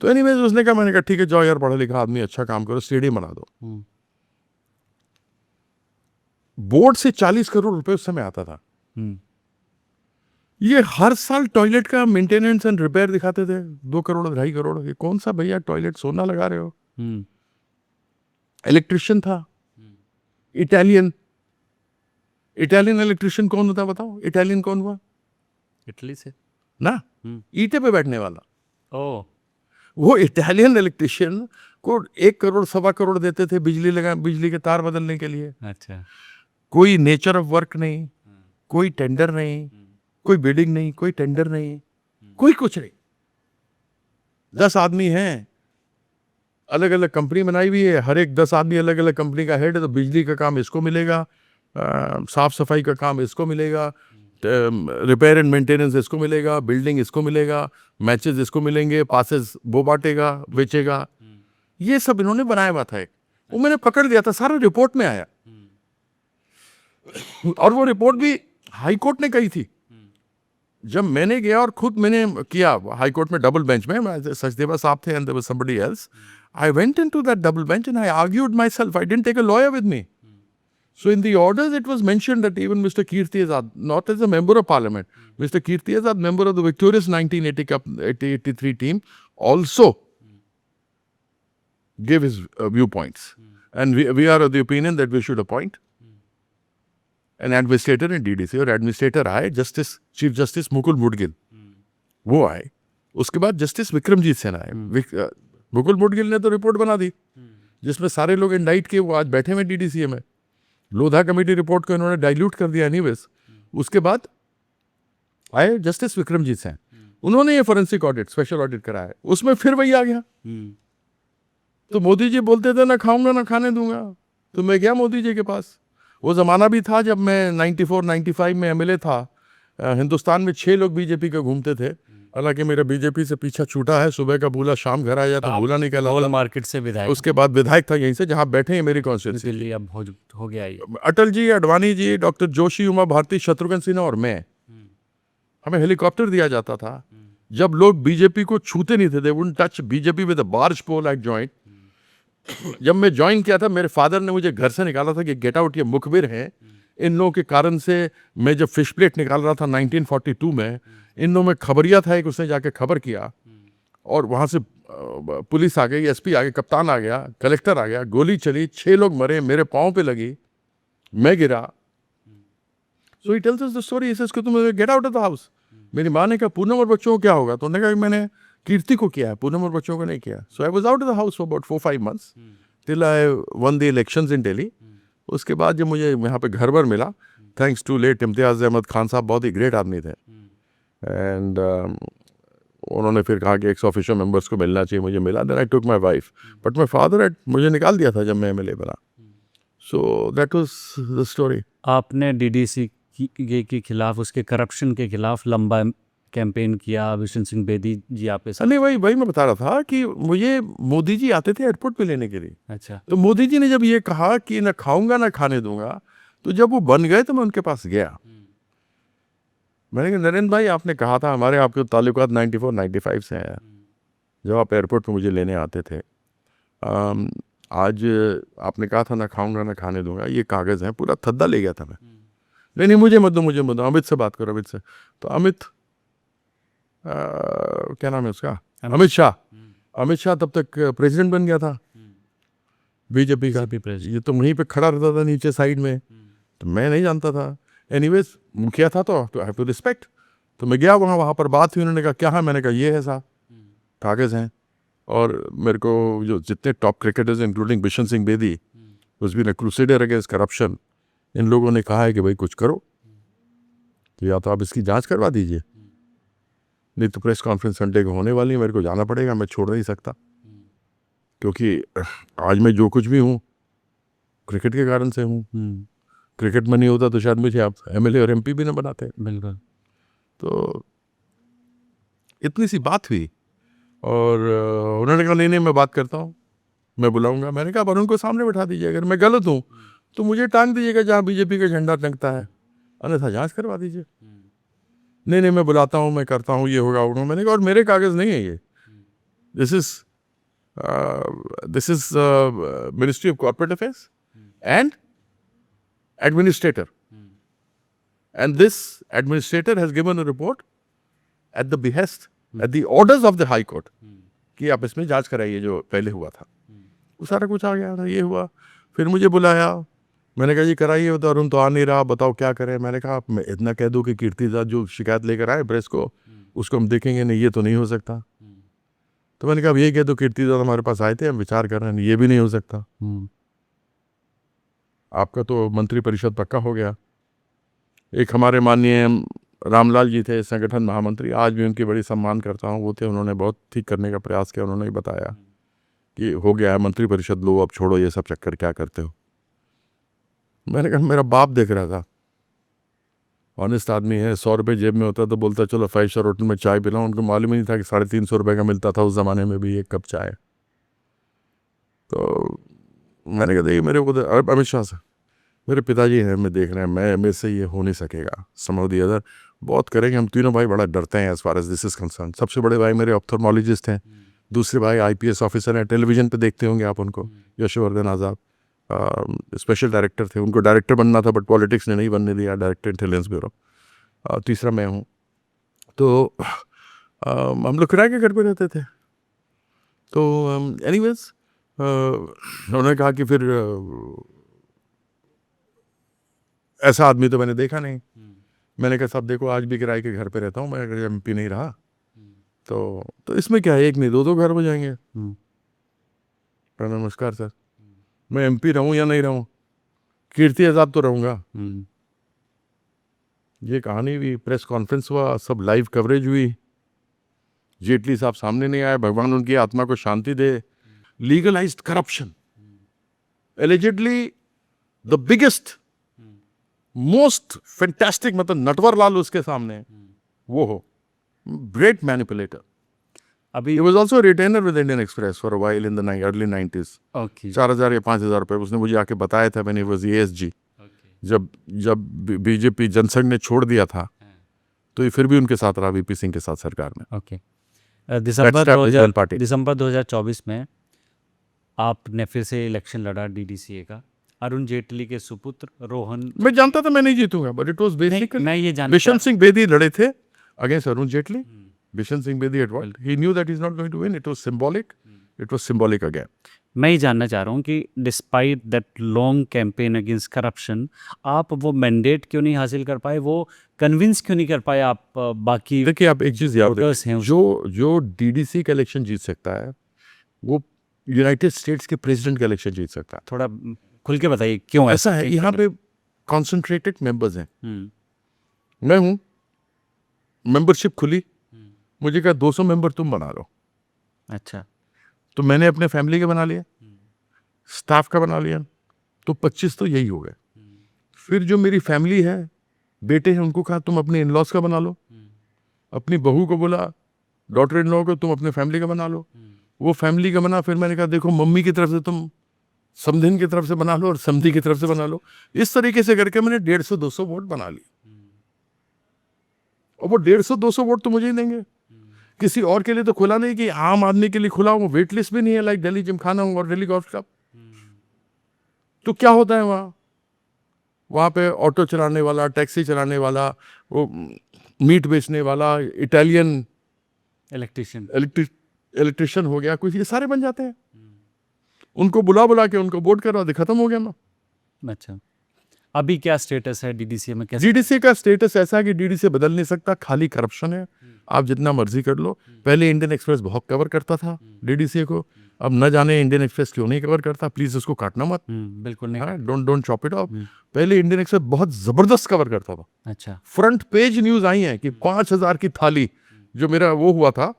तो एनीवेज उसने कहा, मैंने कहा ठीक है जाओ यार, पढ़ा लिखा आदमी, अच्छा काम करो, स्टेडियम बना दो। बोर्ड से 40 करोड़ रुपए उस समय आता था। ये हर साल टॉयलेट का मेंटेनेंस एंड रिपेयर दिखाते थे, 2 करोड़ 2.5 करोड़। ये कौन सा भैया टॉयलेट, सोना लगा रहे हो। इलेक्ट्रिशियन था इटालियन इलेक्ट्रिशियन कौन होता बताओ, इटालियन कौन हुआ? इटली से ना, ईंटे पे बैठने वाला। ओ, वो इटालियन इलेक्ट्रिशियन को 1 करोड़ 1.25 करोड़ देते थे बिजली के तार बदलने के लिए। अच्छा। कोई नेचर ऑफ वर्क नहीं, कोई टेंडर नहीं, कोई बिडिंग नहीं, कोई टेंडर नहीं, कोई कुछ नहीं। 10 आदमी हैं, अलग अलग कंपनी बनाई हुई है, हर एक 10 आदमी अलग अलग कंपनी का हेड है, तो बिजली का काम इसको मिलेगा, साफ सफाई का काम इसको मिलेगा, रिपेयर एंड मेंटेनेंस इसको मिलेगा, बिल्डिंग इसको मिलेगा, मैचेस इसको मिलेंगे, पासेस वो बांटेगा, बेचेगा। ये सब इन्होंने बनाया हुआ था। एक वो मैंने पकड़ लिया था, सारा रिपोर्ट में आया, और वो रिपोर्ट भी हाई कोर्ट ने कही थी। जब मैंने गया और खुद मैंने किया हाई कोर्ट में, डबल बेंच में, सचदेवा साहब थे and there was somebody else, I went into that double bench and I argued myself, I didn't take a lawyer with me. So in the orders, it was mentioned that even Mr. Kirti Azad, not as a member of parliament, Mr. Kirti Azad, member of the victorious 1983 team, also gave his viewpoints. And we are of the opinion that we should appoint an administrator in DDC, और administrator आए chief justice Mukul मुडगिल, वो आए। उसके बाद justice Vikramjit Sen आए। मुकुल मुडगिल ने तो report बना दी जिसमें सारे लोग इंडाइट किए, वो आज बैठे हुए डीडीसीए में। लोधा कमेटी रिपोर्ट को इन्होंने डाइल्यूट कर दिया एनीवेज। उसके बाद आए जस्टिस विक्रमजीत सेन, उन्होंने ये फोरेंसिक ऑडिट, स्पेशल ऑडिट कराया, उसमें फिर वही आ गया। तो मोदी जी बोलते थे ना खाऊंगा ना खाने दूंगा, तो मैं गया मोदी जी के पास। वो ज़माना भी था जब मैं 94-95 में एमएलए था। हिंदुस्तान में 6 लोग बीजेपी के घूमते थे। हालांकि मेरा बीजेपी से पीछा छूटा है, सुबह का भूला शाम घर आ जाता, भूला नहीं गोल कहलाता। मार्केट से विधायक, उसके बाद विधायक था यहीं से, जहाँ बैठे हैं मेरी कॉन्स्टिट्यूंसी। दिल्ली अब हो गया ये। अटल जी, अडवाणी जी, डॉक्टर जोशी, उमा भारती, शत्रुघ्न सिन्हा और मैं, हमें हेलीकॉप्टर दिया जाता था। जब लोग बीजेपी को छूते नहीं थे, they wouldn't touch BJP with a barge pole like joint. जब मैं ज्वाइन किया था, मेरे फादर ने मुझे घर से निकाला था कि गेट आउट, ये मुखबिर हैं। इन लोगों के कारण से मैं जब फिश प्लेट निकाल रहा था 1942 में, इन लोगों में खबरिया था एक, उसने जाके खबर किया और वहाँ से पुलिस आ गई, एसपी आ गए, कप्तान आ गया, कलेक्टर आ गया, गोली चली, 6 लोग मरे, मेरे पाँव पे लगी, मैं गिरा। So he tells us the story, इसको तुम get out of the house. मेरी माँ ने कहा पूनम और बच्चों को क्या होगा, तो उन्होंने कहा कि मैंने कीर्ति को किया है, पूनम और बच्चों को नहीं किया। So I was out of the house for about 4-5 months till I won the elections in Delhi. उसके बाद जब मुझे यहाँ पे घर बर मिला, thanks to late Imtiaz Ahmed Khan sahab, बहुत ही ग्रेट आदमी थे। एंड उन्होंने फिर कहा कि एक्स ऑफिशियल मेंबर्स को मिलना चाहिए, मुझे मिला। Then I took my wife, but my father मुझे निकाल दिया था जब मैं एमएलए बना। So that was the story. आपने डीडीसी के खिलाफ, उसके करप्शन के खिलाफ लंबा कैंपेन किया। विशन सिंह बेदी जी आपके साथ। नहीं, वही मैं बता रहा था कि मुझे मोदी जी आते थे एयरपोर्ट पे लेने के लिए। अच्छा। तो मोदी जी ने जब ये कहा कि ना खाऊंगा ना खाने दूंगा, तो जब वो बन गए तो मैं उनके पास गया। मैंने कहा नरेंद्र भाई, आपने कहा था हमारे आपके ताल्लुकात 94-95 से हैं, जब आप एयरपोर्ट पे मुझे लेने आते थे। आज आपने कहा था ना खाऊंगा ना खाने दूंगा, ये कागज़ हैं, पूरा थद्दा ले गया था मैं। नहीं, मुझे मत दो, अमित से बात करो, अमित से। तो अमित, क्या नाम है उसका, अमित शाह तब तक प्रेसिडेंट बन गया था बीजेपी का। ये तो वहीं पे खड़ा रहता था नीचे साइड में, तो मैं नहीं जानता था। एनीवेज मुखिया था तो आई हैव टू रिस्पेक्ट। तो मैं गया वहाँ पर बात हुई, उन्होंने कहा क्या है, मैंने कहा ये है साहब, कागज़ हैं। और मेरे को जो जितने top cricketers including Bishan Singh Bedi, उस भी क्रूसेडर अगेंस्ट करप्शन, इन लोगों ने कहा है कि भाई कुछ करो, तो या तो आप इसकी जांच करवा दीजिए, नहीं तो प्रेस कॉन्फ्रेंस संडे को होने वाली है, मेरे को जाना पड़ेगा, मैं छोड़ नहीं सकता। क्योंकि आज मैं जो कुछ भी हूँ क्रिकेट के कारण से हूँ। क्रिकेट में नहीं होता तो शायद मुझे आप एमएलए और एमपी भी ना बनाते। बिल्कुल। तो इतनी सी बात हुई और उन्होंने कहा नहीं मैं बात करता हूँ, मैं बुलाऊंगा। मैंने कहा पर उनको सामने बैठा दीजिए, अगर मैं गलत हूँ तो मुझे टांग दीजिएगा जहाँ बीजेपी का झंडा टंगता है, अन्यथा जांच करवा दीजिए। नहीं मैं बुलाता हूँ, मैं करता हूँ, ये होगा वो। मैंने कहा और मेरे कागज़ नहीं है ये, this is ministry of corporate affairs and administrator, and this administrator has given a report at the behest, at the orders of the high court, कि आप इसमें जांच कराइए जो पहले हुआ था। वो सारा कुछ आ गया था, ये हुआ। फिर मुझे बुलाया, मैंने कहा ये कराइए, तो अरुण तो आ नहीं रहा, बताओ क्या करें। मैंने कहा मैं इतना कह दूं कि कीर्तिदास जो शिकायत लेकर आए प्रेस को, उसको हम देखेंगे नहीं, ये तो नहीं हो सकता। तो मैंने कहा ये कह दो कीर्तिदास हमारे पास आए थे, हम विचार कर रहे हैं, ये भी नहीं हो सकता। आपका तो मंत्री परिषद पक्का हो गया। एक हमारे माननीय रामलाल जी थे, संगठन महामंत्री, आज भी उनकी बड़ी सम्मान करता हूँ, वो थे, उन्होंने बहुत ठीक करने का प्रयास किया। उन्होंने ही बताया कि हो गया है मंत्री परिषद, लो अब छोड़ो ये सब चक्कर, क्या करते हो। मैंने कहा मेरा बाप देख रहा था, ऑनेस्ट आदमी है, 100 रुपये जेब में होता तो बोलता चलो 5 स्टार होटल में चाय पिलाऊं। उनको मालूम ही नहीं था कि 350 रुपये का मिलता था उस ज़माने में भी एक कप चाय। तो मैंने कहा देखिए मेरे को अमित शाह से, मेरे पिताजी हैं, मैं देख रहे हैं, मेरे से ये हो नहीं सकेगा। सम ऑफ द अदर बहुत करेंगे, हम तीनों भाई बड़ा डरते हैं as far as this is concern. सबसे बड़े भाई मेरे ऑप्थेल्मोलॉजिस्ट हैं, दूसरे भाई आईपीएस ऑफिसर हैं, टेलीविज़न पे देखते होंगे आप उनको, यशवर्धन आज़ाद स्पेशल डायरेक्टर थे, उनको डायरेक्टर बनना था बट पॉलिटिक्स ने नहीं बनने दिया, डायरेक्टर इंटेलिजेंस ब्यूरो। तीसरा मैं हूँ। तो हम लोग किराए के घर पे रहते थे। तो एनीवेज उन्होंने कहा कि फिर ऐसा आदमी तो मैंने देखा नहीं। मैंने कहा साहब देखो आज भी किराए के घर पे रहता हूँ मैं, अगर एमपी नहीं रहा तो इसमें क्या है, एक नहीं दो घर हो जाएंगे। नमस्कार सर, मैं एमपी रहूं या नहीं रहूं, कीर्ति आजाद तो रहूंगा। ये कहानी भी, प्रेस कॉन्फ्रेंस हुआ, सब लाइव कवरेज हुई, जेटली साहब सामने नहीं आए, भगवान उनकी आत्मा को शांति दे। Legalised corruption, allegedly the biggest most fantastic, मतलब नटवर लाल उसके सामने वो हो, ग्रेट मैनिपुलेटर। अभी He was also a retainer with Indian Express for a while in the early 90s. Okay 4,000 या 5,000 रुपए उसने मुझे आके बताया था, मैंने वॉज ASG। जब बीजेपी जनसंघ ने छोड़ दिया था तो ये फिर भी उनके साथ रहा, वीपी सिंह के साथ सरकार में। Okay That's Capital Party. दिसंबर 2024 में आपने फिर से इलेक्शन लड़ा डीडीसीए का, अरुण जेटली के सुपुत्र रोहन। मैं जानता था मैं नहीं जीतूंगा, बट इट वाज बेसिकली मैं ये जानता बिशन सिंह बेदी लड़े थे against Arun Jaitley. Bishan Singh Bedi had won. He knew that he's not going to win. It was symbolic. It was symbolic again. मैं ये जानना चाह रहा हूँ कि despite that long campaign against corruption, आप वो मैंडेट क्यों नहीं हासिल कर पाए, वो कन्विंस क्यों नहीं कर पाए आप बाकी देखिए आप एक चीज याद voters हैं रखें, उस- जो डीडीसी का इलेक्शन जीत सकता है वो यूनाइटेड स्टेट्स के प्रेसिडेंट का इलेक्शन जीत सकता है। थोड़ा खुल के बताइए क्यों ऐसा है, यहाँ पे कॉन्सेंट्रेटेड मेंबर्स हैं। हम्म, मैं हूँ, मेंबरशिप खुली, मुझे कहा 200 मेंबर तुम बना लो, अच्छा तो मैंने अपने फैमिली के बना लिया, स्टाफ का बना लिया, तो 25 तो यही हो गए। फिर जो मेरी फैमिली है, बेटे हैं, उनको कहा तुम अपने इन लॉज का बना लो, अपनी बहू को बोला, डॉटर इन लॉ को तुम अपने फैमिली का बना लो, वो फैमिली का बना। फिर मैंने कहा देखो मम्मी की तरफ से तुम समधिन की तरफ से बना लो और समधी की तरफ से बना लो। इस तरीके से करके मैंने 150-200 वोट बना लिए, और वो 150-200 वोट तो मुझे ही देंगे, किसी और के लिए तो खुला नहीं कि आम आदमी के लिए खुला हो। वेट लिस्ट भी नहीं है लाइक दिल्ली जिमखाना और दिल्ली गोल्फ क्लब। तो क्या होता है वहाँ पे ऑटो चलाने वाला, टैक्सी चलाने वाला, वो मीट बेचने वाला, इटालियन इलेक्ट्रिशियन। इलेक्ट्रिशियन हो गया, कुछ ये सारे बन जाते हैं। उनको बुला के उनको वोट करवा दे, खत्म हो गया ना। अच्छा, अभी क्या स्टेटस है डीडीसीए में, कैसे? डीडीसी का स्टेटस ऐसा है कि डीडीसी बदल नहीं सकता, खाली करप्शन है। आप जितना मर्जी कर लो। पहले इंडियन एक्सप्रेस बहुत कवर करता था डीडीसी को, अब न जाने इंडियन एक्सप्रेस क्यों नहीं कवर करता। प्लीज उसको काटना मत, बिल्कुल नहीं। Don't stop it of. पहले इंडियन एक्सप्रेस बहुत जबरदस्त कवर करता था, अच्छा, फ्रंट पेज न्यूज आई है कि 5,000 की थाली, जो मेरा वो हुआ था,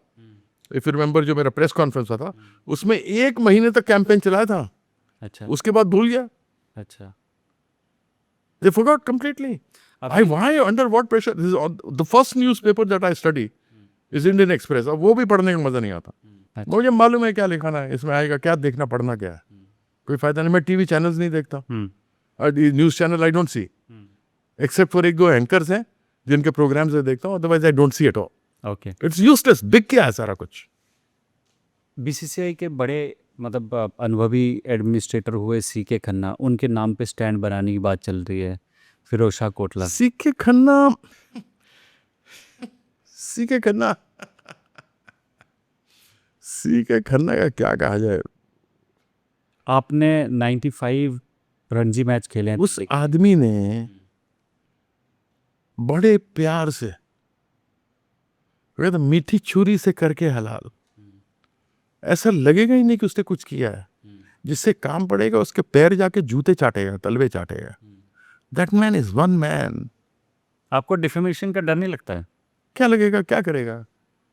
इफ यू रिमेंबर, जो मेरा प्रेस कॉन्फ्रेंस था, उसमें 1 महीने तक कैंपेन चलाया था, अच्छा, उसके बाद भूल गया। अच्छा। They forgot completely. Why, under what pressure? This is the first newspaper that I study is Indian Express. अब वो भी पढ़ने का मजा नहीं आता। अच्छा। मुझे मालूम है क्या लिखाना है, इसमें आएगा क्या, देखना पढ़ना क्या है, कोई फायदा नहीं। मैं टीवी चैनल्स नहीं देखता, news channel I don't see, except for 1-2 anchors हैं जिनके प्रोग्राम्स मैं देखता हूँ, otherwise I don't see at all. Okay. It's useless. Big क्या है सारा कुछ। बीसीसीआई के बड़े मतलब अनुभवी एडमिनिस्ट्रेटर हुए सीके खन्ना, उनके नाम पे स्टैंड बनाने की बात चल रही है, Firoz Shah Kotla. CK Khanna, CK Khanna, CK Khanna का क्या कहा जाए। आपने 95 रणजी मैच खेले हैं। उस आदमी ने बड़े प्यार से, कहते मीठी छुरी से करके हलाल, ऐसा लगेगा ही नहीं कि उसने कुछ किया है। जिससे काम पड़ेगा उसके पैर जाके जूते चाटेगा, तलवे चाटेगा। That man is one man. आपको डिफेमेशन का डर नहीं लगता है? क्या लगेगा, क्या करेगा?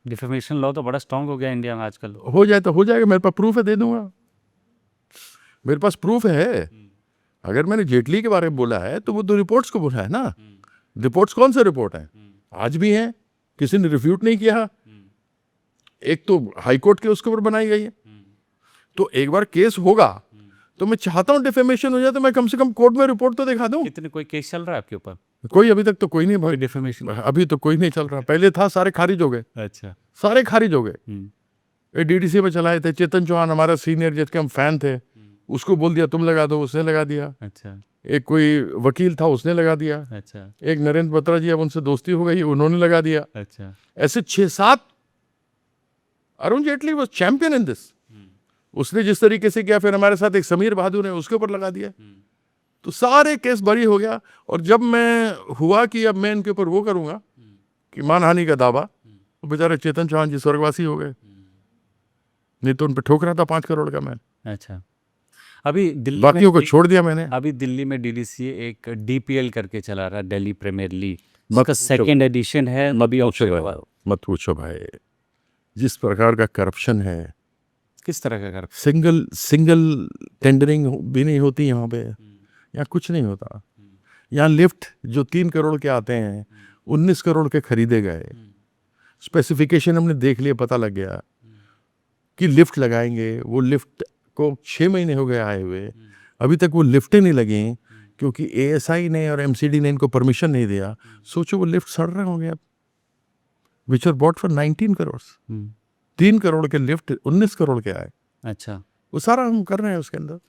डिफेमेशन लॉ तो बड़ा स्ट्रांग हो गया इंडिया में आजकल। हो जाए तो हो जाएगा, मेरे पास प्रूफ है, दे दूंगा। मेरे पास प्रूफ है। अगर मैंने जेटली के बारे में बोला है तो वो तो रिपोर्ट्स को बोला है ना। रिपोर्ट्स कौन से रिपोर्ट है, आज भी हैं, किसी ने रिफ्यूट नहीं किया। एक तो हाई कोर्ट के उसके ऊपर बनाई गई है। तो एक बार केस होगा तो मैं चाहता हूं डिफेमेशन हो जाए तो मैं कम से कम कोर्ट में रिपोर्ट तो दिखा दूं। कितने कोई केस चल रहा है आपके ऊपर? कोई अभी तक तो कोई नहीं भाई, डिफेमेशन अभी तो कोई नहीं चल रहा। पहले था, सारे खारिज हो गए, अच्छा। सारे खारिज हो गए। डीडीसी में चलाए थे, चेतन चौहान हमारा सीनियर जिसके हम फैन थे, उसको बोल दिया तुम लगा दो, उसने लगा दिया। अच्छा, एक कोई वकील था, उसने लगा दिया। अच्छा, एक नरेंद्र बत्रा जी, अब उनसे दोस्ती हो गई, उन्होंने लगा दिया। अच्छा। ऐसे 6-7। Arun Jaitley was champion in this. उसने जिस तरीके से किया, फिर हमारे साथ एक समीर बहादुर है, उसके ऊपर लगा दिया। तो सारे केस बरी हो गया। और जब मैं हुआ कि अब मैं इनके ऊपर वो करूंगा कि मानहानि का दावा, तो बेचारे चेतन चौहान जी स्वर्गवासी हो गए, नहीं तो उन पे ठोक रहा था 5 करोड़ का मैं, अच्छा, अभी दिल्ली बाकियों को में छोड़ दिया मैंने। अभी दिल्ली में डीडीसीए एक डीपीएल करके चला रहा है, दिल्ली प्रीमियर लीग, मत उसका सेकंड एडिशन है। मत पूछो भाई, जिस प्रकार का करप्शन है, किस तरह का कर सिंगल टेंडरिंग भी नहीं होती यहाँ पे, यहाँ कुछ नहीं होता। यहाँ लिफ्ट जो 3 करोड़ के आते हैं 19 करोड़ के खरीदे गए। स्पेसिफिकेशन हमने देख लिया, पता लग गया कि लिफ्ट लगाएंगे। वो लिफ्ट को 6 महीने हो गए आए हुए, अभी तक वो लिफ्टें नहीं लगी क्योंकि एएसआई ने और एमसीडी ने इनको परमिशन नहीं दिया। सोचो वो लिफ्ट सड़ रहे होंगे अब, which are bought for 19 crore. 3 crore के लिफ्ट 19 करोड़ के आए। अच्छा, वो सारा हम कर रहे हैं उसके अंदर। द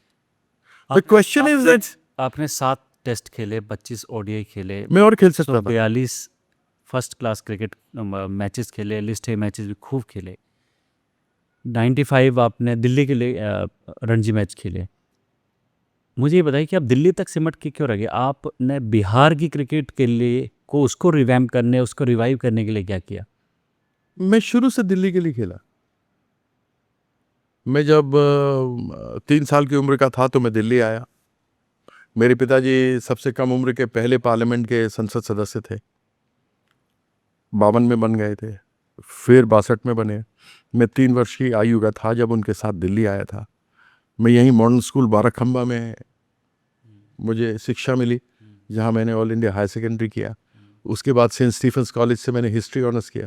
आप- क्वेश्चन इज दैट आपने 7 टेस्ट खेले, 25 ओडीआई खेले, मैं और खेल सकता था। 42 फर्स्ट क्लास क्रिकेट मैचेस खेले, लिस्ट ए मैचेस भी खूब खेले, 95 आपने दिल्ली के लिए रणजी मैच खेले। मुझे ये बताइए कि आप दिल्ली तक सिमट के क्यों रह गए? आपने बिहार की क्रिकेट के लिए को उसको रिवैम्प करने, उसको रिवाइव करने के लिए क्या किया? मैं शुरू से दिल्ली के लिए खेला। मैं जब 3 साल की उम्र का था तो मैं दिल्ली आया। मेरे पिताजी सबसे कम उम्र के पहले पार्लियामेंट के संसद सदस्य थे, 52 में बन गए थे, फिर 62 में बने। मैं 3 वर्ष की आयु का था जब उनके साथ दिल्ली आया था। मैं यहीं मॉडर्न स्कूल बाराखंबा में मुझे शिक्षा मिली, जहाँ मैंने ऑल इंडिया हायर सेकेंडरी किया। उसके बाद सेंट स्टीफेंस कॉलेज से मैंने हिस्ट्री ऑनर्स किया।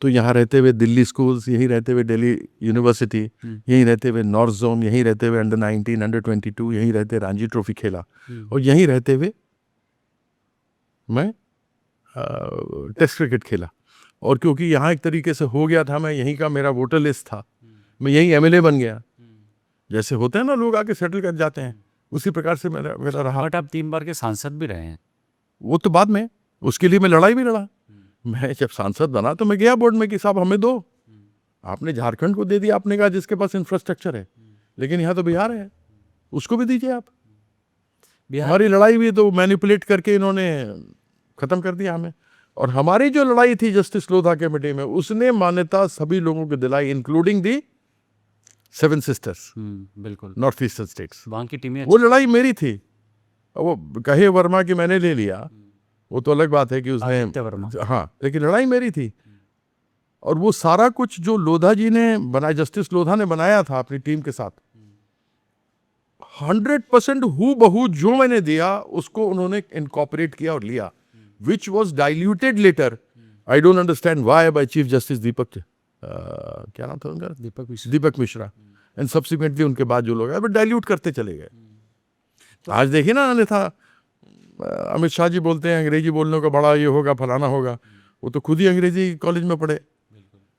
तो यहाँ रहते हुए दिल्ली स्कूल्स, यहीं रहते हुए दिल्ली यूनिवर्सिटी, यहीं रहते हुए नॉर्थ जोन, यहीं रहते हुए अंडर 19, अंडर 22, यहीं रहते रणजी ट्रॉफी खेला। और यहीं रहते हुए मैं टेस्ट क्रिकेट खेला। और क्योंकि यहाँ एक तरीके से हो गया था, मैं यहीं का, मेरा वोटर लिस्ट था, मैं यहीं एमएलए बन गया। जैसे होते हैं ना लोग आके सेटल कर जाते हैं, उसी प्रकार से मेरा रहा। बट आप 3 बार के सांसद भी रहे हैं। वो तो बाद में, उसके लिए मैं लड़ाई भी लड़ा। मैं जब सांसद बना तो मैं गया बोर्ड में कि साहब हमें दो। आपने झारखंड को दे दिया, आपने कहा जिसके पास इंफ्रास्ट्रक्चर है, लेकिन यहाँ तो बिहार है, उसको भी दीजिए आप। हमारी लड़ाई भी तो मैनिपुलेट करके इन्होंने खत्म कर दिया हमें। और हमारी जो लड़ाई थी जस्टिस लोधा कमेटी में, उसने मान्यता सभी लोगों को दिलाई, इंक्लूडिंग दी 7 सिस्टर्स, बिल्कुल, नॉर्थ ईस्टर्न स्टेट्स। वहाँ की टीमें वो लड़ाई मेरी थी। वो कहे वर्मा की मैंने ले लिया, वो तो अलग बात है कि उसने, वर्मा, हाँ, लेकिन लड़ाई मेरी थी। और वो सारा कुछ जो लोधा जी ने बनाया, जस्टिस लोधा ने बनाया था अपनी टीम के साथ, 100% हू बहू जो मैंने दिया उसको उन्होंने इनकॉर्पोरेट किया और लिया, which was diluted later. I don't understand why by chief justice Deepak, क्या नाम था उनका, दीपक मिश्रा, एंड सब्सिक्वेंटली उनके बाद जो लोग हैं डाइल्यूट करते चले गए। आज देखिए ना, अन्यथा अमित शाह जी बोलते हैं अंग्रेजी बोलने का बड़ा ये होगा, फलाना होगा। वो तो खुद ही अंग्रेजी कॉलेज में पढ़े,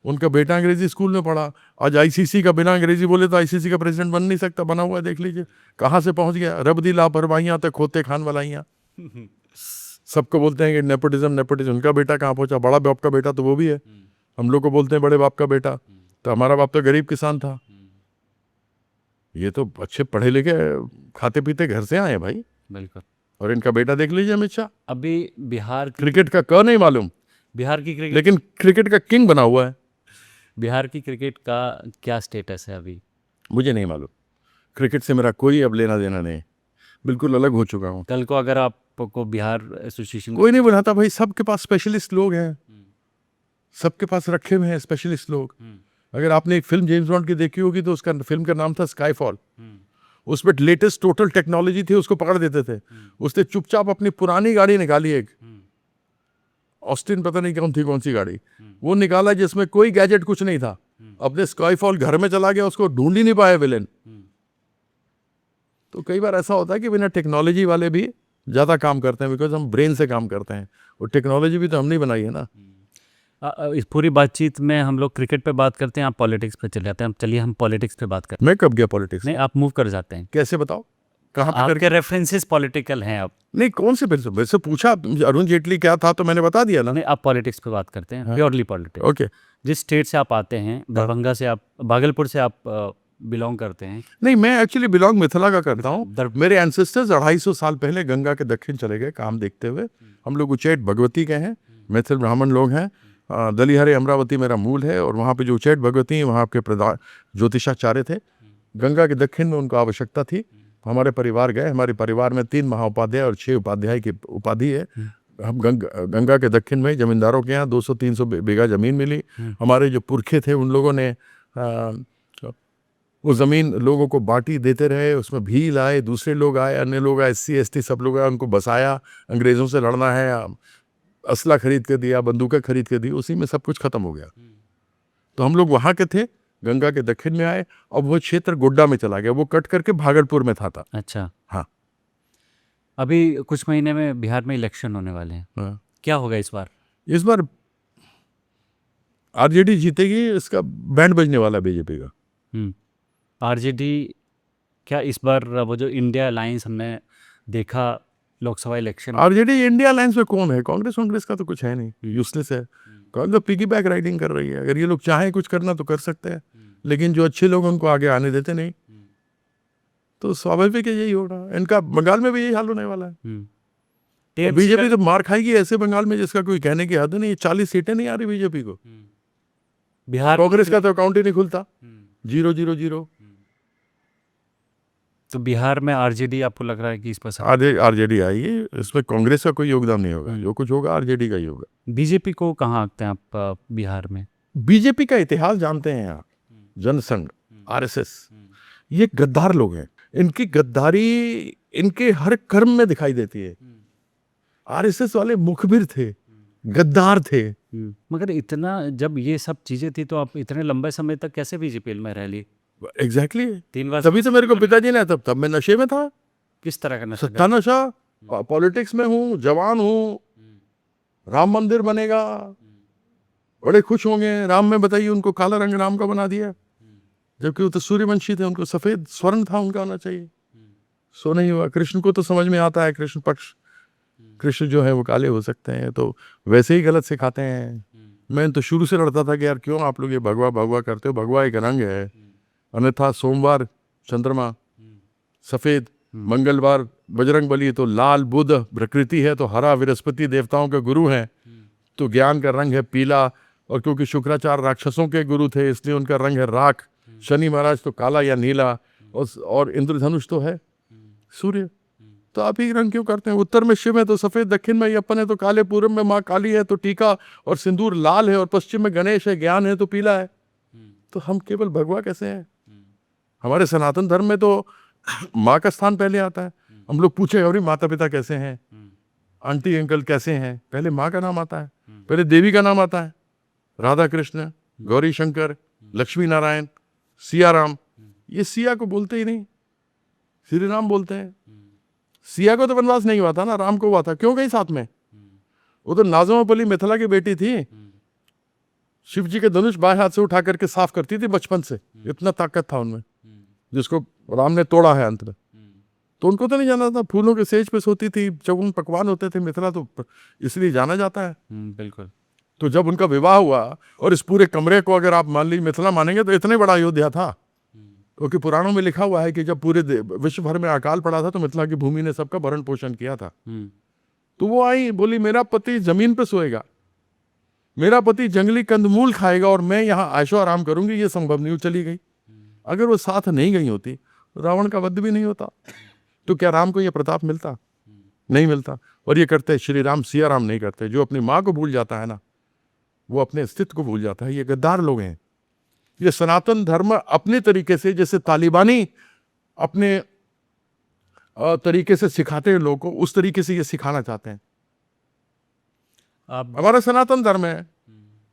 उनका बेटा अंग्रेजी स्कूल में पढ़ा। आज आईसीसी का बिना अंग्रेजी बोले तो आईसीसी का प्रेसिडेंट बन नहीं सकता, बना हुआ है, देख लीजिए कहाँ से पहुंच गया। रब दी लापरवाहियाँ तक खोते खान वालाइयाँ। सबको बोलते हैं कि नेपोटिज्म, उनका बेटा कहाँ पहुंचा, बड़ा बाप का बेटा तो वो भी है। हम लोग को बोलते हैं बड़े बाप का बेटा, तो हमारा बाप तो गरीब किसान था। ये तो अच्छे पढ़े लिखे खाते पीते घर से आए हैं भाई। बिल्कुल। और इनका बेटा देख लीजिए अमित शाह, अभी बिहार क्रिकेट का क नहीं मालूम, बिहार की क्रिकेट लेकिन क्रिकेट का किंग बना हुआ है। बिहार की क्रिकेट का क्या स्टेटस है अभी? मुझे नहीं मालूम, क्रिकेट से मेरा कोई अब लेना देना नहीं, बिल्कुल अलग हो चुका हूँ। कल को अगर आपको बिहार एसोसिएशन कोई नहीं बनाता भाई, सबके पास स्पेशलिस्ट लोग हैं, सबके पास रखे हुए हैं स्पेशलिस्ट लोग। अगर आपने एक फिल्म जेम्स बॉन्ड की देखी होगी तो उसका फिल्म का नाम था स्काईफॉल। उसमें लेटेस्ट टोटल टेक्नोलॉजी थी, उसको पकड़ देते थे। उसने चुपचाप अपनी पुरानी गाड़ी निकाली, एक ऑस्टिन पता नहीं कौन सी गाड़ी, वो निकाला जिसमें कोई गैजेट कुछ नहीं था। अपने स्काईफॉल घर में चला गया, उसको ढूंढ ही नहीं पाया विलेन। तो कई बार ऐसा होता है कि बिना टेक्नोलॉजी वाले भी ज़्यादा काम करते हैं, बिकॉज हम ब्रेन से काम करते हैं, और टेक्नोलॉजी भी तो हमने बनाई है ना। इस पूरी बातचीत में हम लोग क्रिकेट पे बात करते हैं, आप पॉलिटिक्स पे चले जाते हैं। चलिए हम पॉलिटिक्स पे बात करते मैं कब गया पॉलिटिक्स? हैं। नहीं, आप मूव कर जाते हैं। कैसे बताओ, कहाँ पे आपके रेफरेंसेस पॉलिटिकल हैं अब? नहीं, कौन से फिर वैसे पूछा अरुण जेटली क्या था तो मैंने बता दिया ना। नहीं, आप पॉलिटिक्स पे बात करते हैं, प्योरली पॉलिटिक्स। ओके। जिस स्टेट से आप आते हैं, दरभंगा से, आप भागलपुर से आप बिलोंग करते हैं? नहीं, मैं एक्चुअली बिलोंग मिथिला का करता हूँ। दर- मेरे एंसेस्टर्स 250 साल पहले गंगा के दक्षिण चले गए काम देखते हुए। हम लोग उच्चैठ भगवती के हैं, मैथिल ब्राह्मण लोग हैं। दलिहरे अमरावती मेरा मूल है और वहाँ पे जो उच्चैठ भगवती हैं वहाँ आपके प्रधान ज्योतिषाचार्य थे। गंगा के दक्षिण में उनको आवश्यकता थी, हमारे परिवार गए। हमारे परिवार में 3 महाउपाध्याय और 6 उपाध्याय की उपाधि है। हम गंगा के दक्षिण में जमींदारों के यहाँ 200-300 बीघा जमीन मिली। हमारे जो पुरखे थे उन लोगों ने वो ज़मीन लोगों को बांटी देते रहे। उसमें भील आए, दूसरे लोग आए, अन्य लोग आए, SC ST सब लोग आए, उनको बसाया। अंग्रेज़ों से लड़ना है, असला खरीद के दिया, बंदूकें खरीद के दी, उसी में सब कुछ खत्म हो गया। तो हम लोग वहाँ के थे, गंगा के दक्षिण में आए। अब वो क्षेत्र गोड्डा में चला गया, वो कट करके भागलपुर में था। अच्छा, हाँ। अभी कुछ महीने में बिहार में इलेक्शन होने वाले हैं, हाँ। क्या होगा इस बार? इस बार RJD जीतेगी, इसका बैंड बजने वाला बीजेपी का। RJD क्या इस बार वो जो इंडिया अलायंस हमने देखा Lok Sabha election, RJD India alliance में कौन है? कांग्रेस का तो कुछ है नहीं, यूजलेस है। कांग्रेस तो पिगी बैक राइडिंग कर रही है। अगर ये लोग चाहें कुछ करना तो कर सकते हैं, लेकिन जो अच्छे लोग उनको आगे आने देते नहीं। तो स्वाभाविक है यही होगा। इनका बंगाल में भी यही हाल होने वाला है। बीजेपी तो मार खाएगी ऐसे बंगाल में जिसका कोई कहने की हद नहीं। 40 सीटें नहीं आ रही बीजेपी को। बिहार कांग्रेस का तो अकाउंट ही नहीं खुलता, 0-0-0। तो बिहार में RJD आपको लग रहा है कि इस पर आधे RJD आई है, इसमें कांग्रेस का कोई योगदान नहीं होगा। जो कुछ होगा RJD का ही होगा। बीजेपी को कहाँ आंकते हैं आप बिहार में? बीजेपी का इतिहास जानते हैं आप? जनसंघ, RSS, ये गद्दार लोग हैं। इनकी गद्दारी इनके हर कर्म में दिखाई देती है। RSS वाले मुखबिर थे, गद्दार थे। मगर इतना जब ये सब चीजें थी तो आप इतने लंबे समय तक कैसे बीजेपी में रह ली? एग्जैक्टली 3 वर्ष तभी तो मेरे को पिताजी ने, तब मैं नशे में था। किस तरह का नशा? सट्टा नशा, पॉलिटिक्स में हूँ, जवान हूँ, राम मंदिर बनेगा, बड़े खुश होंगे। राम में बताइए उनको काला रंग राम का बना दिया, जबकि वो तो सूर्यवंशी थे, उनको सफेद स्वर्ण था उनका होना चाहिए। सो नहीं हुआ। कृष्ण को तो समझ में आता है, कृष्ण पक्ष, कृष्ण जो है वो काले हो सकते हैं, तो वैसे ही गलत सिखाते हैं। मैं तो शुरू से लड़ता था कि यार क्यों आप लोग ये भगवा भगवा करते हो? भगवा एक रंग है, अन्यथा सोमवार चंद्रमा सफेद, मंगलवार बजरंग बली, तो लाल बुध प्रकृति है, तो हरा बृहस्पति देवताओं के गुरु हैं, तो ज्ञान का रंग है पीला। और क्योंकि शुक्राचार्य राक्षसों के गुरु थे इसलिए उनका रंग है राख। शनि महाराज तो काला या नीला, और इंद्रधनुष तो है सूर्य। तो आप ही रंग क्यों करते हैं? उत्तर में शिव है तो सफेद, दक्षिण में यप्पन है तो काले, पूर्व में माँ काली है तो टीका और सिंदूर लाल है, और पश्चिम में गणेश है, ज्ञान है तो पीला है। तो हम केवल भगवा कैसे हैं? हमारे सनातन धर्म में तो माँ का स्थान पहले आता है। हम लोग पूछे और माता पिता कैसे हैं, आंटी अंकल कैसे हैं, पहले माँ का नाम आता है, पहले देवी का नाम आता है। राधा कृष्ण, गौरी शंकर, लक्ष्मी नारायण, सिया राम। ये सिया को बोलते ही नहीं, श्री राम बोलते हैं। सिया को तो वनवास नहीं हुआ था ना, राम को हुआ था। क्यों गई साथ में? वो तो नाज़िमापली मिथिला की बेटी थी, शिव जी के धनुष बाएं हाथ से उठा करके साफ करती थी बचपन से, इतना ताकत था उनमें, जिसको राम ने तोड़ा है अंत में। तो उनको तो नहीं जाना था। फूलों के सेज पे सोती थी, चौगुन पकवान होते थे, मिथिला तो इसलिए जाना जाता है। बिल्कुल। तो जब उनका विवाह हुआ, और इस पूरे कमरे को अगर आप मान लीजिए मिथिला मानेंगे तो इतने बड़ा अयोध्या था, क्योंकि पुराणों में लिखा हुआ है कि जब पूरे विश्व भर में अकाल पड़ा था तो मिथिला की भूमि ने सबका भरण पोषण किया था। तो वो आई, बोली मेरा पति जमीन पे सोएगा, मेरा पति जंगली कंदमूल खाएगा, और मैं यहाँ ऐशो आराम करूंगी, ये संभव नहीं। चली गई। अगर वो साथ नहीं गई होती तो रावण का वध भी नहीं होता। तो क्या राम को ये प्रताप मिलता? नहीं मिलता। और ये करते श्री राम, सिया राम नहीं करते। जो अपनी माँ को भूल जाता है ना, वो अपने अस्तित्व को भूल जाता है। ये गद्दार लोग हैं। ये सनातन धर्म अपने तरीके से, जैसे तालिबानी अपने तरीके से सिखाते हैं लोगों को, उस तरीके से ये सिखाना चाहते हैं। हमारा सनातन धर्म है,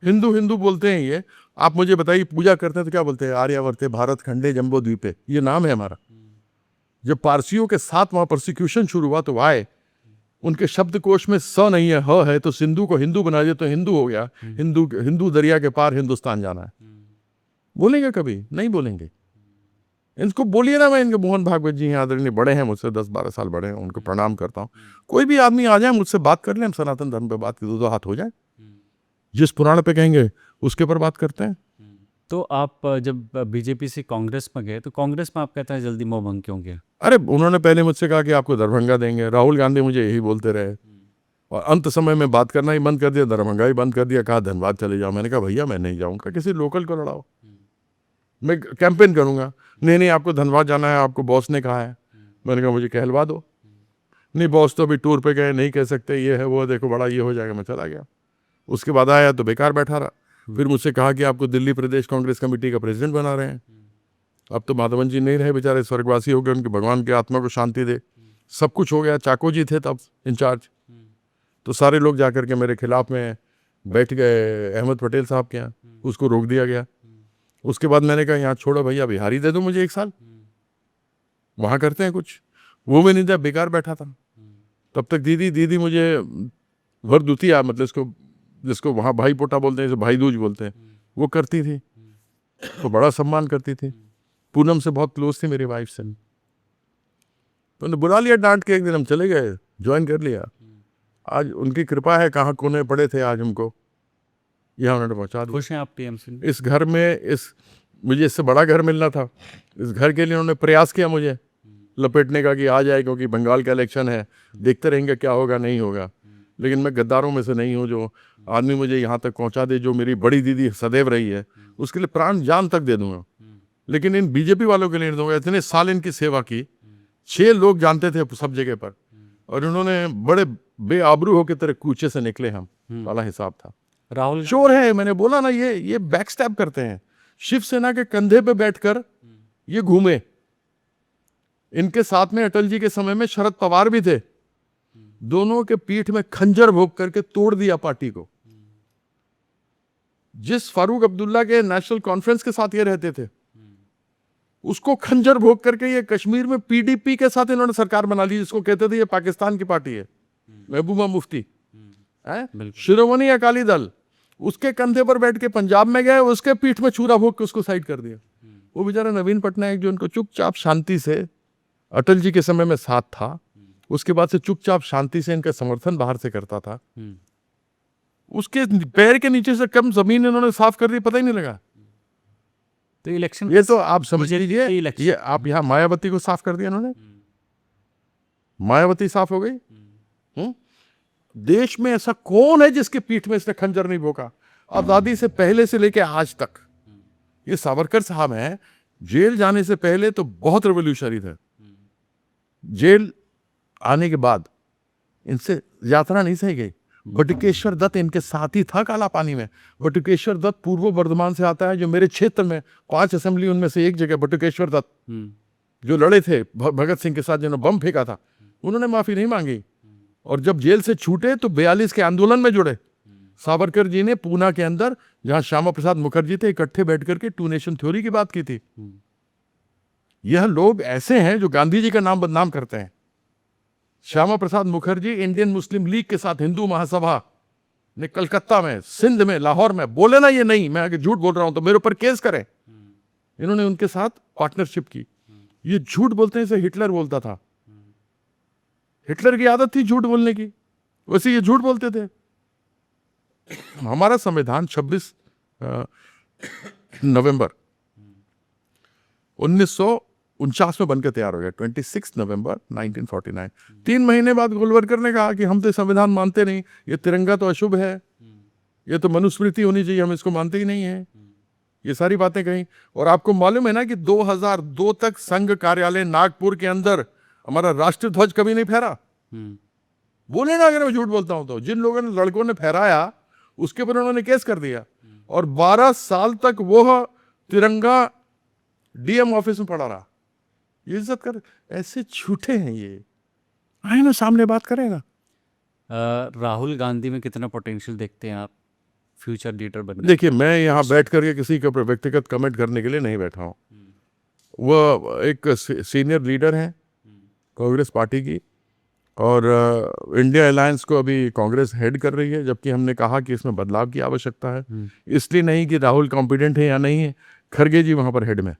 हिंदू हिंदू बोलते हैं ये। आप मुझे बताइए, पूजा करते हैं तो क्या बोलते हैं? आर्यावर्ते भारत खंडे जम्बो द्वीपे, ये नाम है हमारा। जब पारसियों के साथ वहां प्रोसिक्यूशन शुरू हुआ तो आए, उनके शब्दकोश में स नहीं है, ह है, तो सिंधु को हिंदू बना दिया तो हिंदू हो गया। हिंदू दरिया के पार हिंदुस्तान जाना है। बोलेंगे कभी? नहीं बोलेंगे। इनको बोलिए ना। मैं इनके मोहन भागवत जी हैं, आदरणीय, बड़े हैं मुझसे, 10-12 साल बड़े हैं, उनको प्रणाम करता हूँ। कोई भी आदमी आ जाए मुझसे बात कर ले, हम सनातन धर्म पे बात की, 2 हाथ हो जाए। जिस पुराण पे कहेंगे उसके पर बात करते हैं। तो आप जब बीजेपी से कांग्रेस में गए तो कांग्रेस में आप कहते हैं जल्दी मोह भंग क्यों गया? अरे उन्होंने पहले मुझसे कहा कि आपको दरभंगा देंगे, राहुल गांधी मुझे यही बोलते रहे, और अंत समय में बात करना ही बंद कर दिया, दरभंगा ही बंद कर दिया, कहा धनबाद चले जाओ। मैंने कहा भैया मैं नहीं जाऊँगा, किसी लोकल को लड़ाओ, मैं कैंपेन करूँगा। नहीं नहीं आपको धनबाद जाना है, आपको बॉस ने कहा है। मैंने कहा मुझे कहलवा दो। नहीं बॉस तो अभी टूर पे गए, नहीं कह सकते, ये है वो है, देखो बड़ा ये हो जाएगा। मैं चला गया। उसके बाद आया तो बेकार बैठा रहा। फिर मुझसे कहा कि आपको दिल्ली प्रदेश कांग्रेस कमेटी का प्रेसिडेंट बना रहे हैं। अब तो माधवन जी नहीं रहे, बेचारे स्वर्गवासी हो गए, उनके भगवान की आत्मा को शांति दे। सब कुछ हो गया। चाको जी थे तब इंचार्ज, तो सारे लोग जाकर के मेरे खिलाफ में बैठ गए अहमद पटेल साहब के यहाँ, उसको रोक दिया गया। उसके बाद मैंने कहा यहाँ छोड़ो भैया, बिहारी दे दो मुझे 1 साल, वहाँ करते हैं कुछ। वो भी नहीं दिया, बेकार बैठा था। तब तक दीदी मुझे भरदुतिया, मतलब जिसको वहाँ भाई पोटा बोलते हैं, भाई दूज बोलते हैं, वो करती थी, तो बड़ा सम्मान करती थी। पूनम से बहुत क्लोज थी मेरी वाइफ से, तो उन्हें बुला लिया डांट के। एक दिन हम चले गए, ज्वाइन कर लिया। आज उनकी कृपा है, कहाँ कोने पड़े थे, आज हमको यहाँ उन्होंने पहुँचा दिया। खुश हैं आप टीएमसी में? इस घर में मुझे इससे बड़ा घर मिलना था। इस घर के लिए उन्होंने प्रयास किया मुझे लपेटने का कि आ जाए, क्योंकि बंगाल का इलेक्शन है, देखते रहेंगे क्या होगा नहीं होगा। लेकिन मैं गद्दारों में से नहीं हूँ। जो आदमी मुझे यहाँ तक पहुँचा दे, जो मेरी बड़ी दीदी सदैव रही है, उसके लिए प्राण जान तक दे दूंगा। लेकिन इन बीजेपी वालों के लिए नहीं दूंगा। इतने साल इनकी सेवा की, 6 लोग जानते थे सब जगह पर, और इन्होंने बड़े बेआबरू होकर तेरे कूचे से निकले हम, वाला हिसाब था। राहुल चोर है, मैंने बोला ना, ये बैकस्टैब करते हैं। शिवसेना के कंधे पे बैठकर ये घूमे। इनके साथ में अटल जी के समय में शरद पवार भी थे। दोनों के पीठ में खंजर भोग करके तोड़ दिया पार्टी को। जिस फारूक अब्दुल्ला के नेशनल कॉन्फ्रेंस के साथ ये रहते थे, उसको खंजर भोग करके ये कश्मीर में पीडीपी के साथ इन्होंने सरकार बना ली, जिसको कहते थे ये पाकिस्तान की पार्टी है, महबूबा मुफ्ती है, शिरोमणि अकाली दल। उसके कंधे पर बैठ के पंजाब में गए, उसके पीठ में छुरा भोग के उसको साइड कर दिया। वो बेचारा नवीन पटनायक, जो उनको चुपचाप शांति से अटल जी के समय में साथ था, उसके बाद से चुपचाप शांति से इनका समर्थन बाहर से करता था, उसके पैर के नीचे से कम जमीन इन्होंने साफ कर दी, पता ही नहीं लगा। तो इलेक्शन, ये तो आप समझ लीजिए, इलेक्शन, ये आप यहाँ मायावती को साफ कर दिया इन्होंने, मायावती साफ हो गई। देश में ऐसा कौन है जिसके पीठ में इसने खंजर नहीं भोंका? आजादी से पहले से लेके आज तक। ये सावरकर साहब हैं, जेल जाने से पहले तो बहुत रेवोल्यूशनरी थे। जेल आने के बाद इनसे यात्रा नहीं सही गई। बटुकेश्वर दत्त इनके साथ ही था काला पानी में। बटुकेश्वर दत्त पूर्व बर्धमान से आता है, जो मेरे क्षेत्र में 5 असेंबली, उनमें से एक जगह बटुकेश्वर दत्त जो लड़े थे भगत सिंह के साथ, जिन्होंने बम फेंका था, उन्होंने माफी नहीं मांगी। और जब जेल से छूटे तो 42 के आंदोलन में जुड़े। सावरकर जी ने पूना के अंदर, जहां श्यामा प्रसाद मुखर्जी थे, इकट्ठे बैठ करके 2 नेशन थ्योरी की बात की थी। यह लोग ऐसे हैं जो गांधी जी का नाम बदनाम करते हैं। Shyama Prasad Mukherjee Indian Muslim league के साथ हिंदू महासभा ने कलकत्ता में, सिंध में, लाहौर में, बोले ना ये नहीं, मैं अगर झूठ बोल रहा हूं तो मेरे ऊपर केस करें। इन्होंने उनके साथ पार्टनरशिप की। ये झूठ बोलते हैं, इसे हिटलर बोलता था। हिटलर की आदत थी झूठ बोलने की, वैसे ये झूठ बोलते थे। हमारा संविधान 26 नवंबर 1949 में बनकर तैयार हो गया। 26 नवंबर 1949। 3 महीने बाद गोलवरकर ने कहा कि हम तो संविधान मानते नहीं, ये तिरंगा तो अशुभ है, ये तो मनुस्मृति होनी चाहिए, हम इसको मानते ही नहीं है। ये सारी बातें कही। और आपको मालूम है ना कि 2002 तक संघ कार्यालय नागपुर के अंदर हमारा राष्ट्रीय ध्वज कभी नहीं फहरा। बोले ना अगर मैं झूठ बोलता हूं तो। जिन लोगों ने, लड़कों ने फहराया, उसके ऊपर उन्होंने केस कर दिया, और 12 साल तक वो तिरंगा डीएम ऑफिस में पड़ा रहा। ये इज्जत कर, ऐसे झूठे हैं ये। आए ना सामने बात करें ना। राहुल गांधी में कितना पोटेंशियल देखते हैं आप फ्यूचर लीडर बनने? देखिए, मैं यहाँ बैठ करके किसी के ऊपर व्यक्तिगत कमेंट करने के लिए नहीं बैठा हूँ। वह एक सीनियर लीडर हैं कांग्रेस पार्टी की, और इंडिया अलायंस को अभी कांग्रेस हेड कर रही है, जबकि हमने कहा कि इसमें बदलाव की आवश्यकता है। इसलिए नहीं कि राहुल कॉम्पिटेंट है या नहीं है, खरगे जी वहाँ पर हेड में,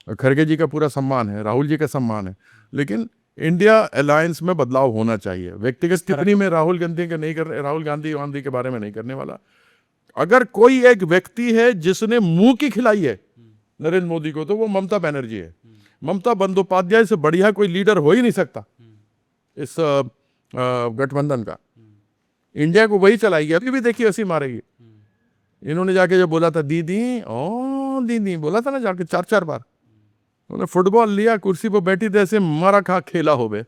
और खरगे जी का पूरा सम्मान है, राहुल जी का सम्मान है। लेकिन इंडिया अलायंस में बदलाव होना चाहिए। व्यक्तिगत टिप्पणी में राहुल गांधी के बारे में नहीं करने वाला। अगर कोई एक व्यक्ति है जिसने मुंह की खिलाई है नरेंद्र मोदी को, तो वो ममता बनर्जी है। ममता बंदोपाध्याय से बढ़िया कोई लीडर हो ही नहीं सकता इस गठबंधन का। इंडिया को वही चलाएगी। अभी भी देखिए हंसी मारेगी। इन्होंने जाके जो बोला था दीदी, ओ दीदी बोला था ना जाके 4-4 बार, उन्होंने फुटबॉल लिया, कुर्सी पर बैठी थे ऐसे मारा खा खेला हो गए।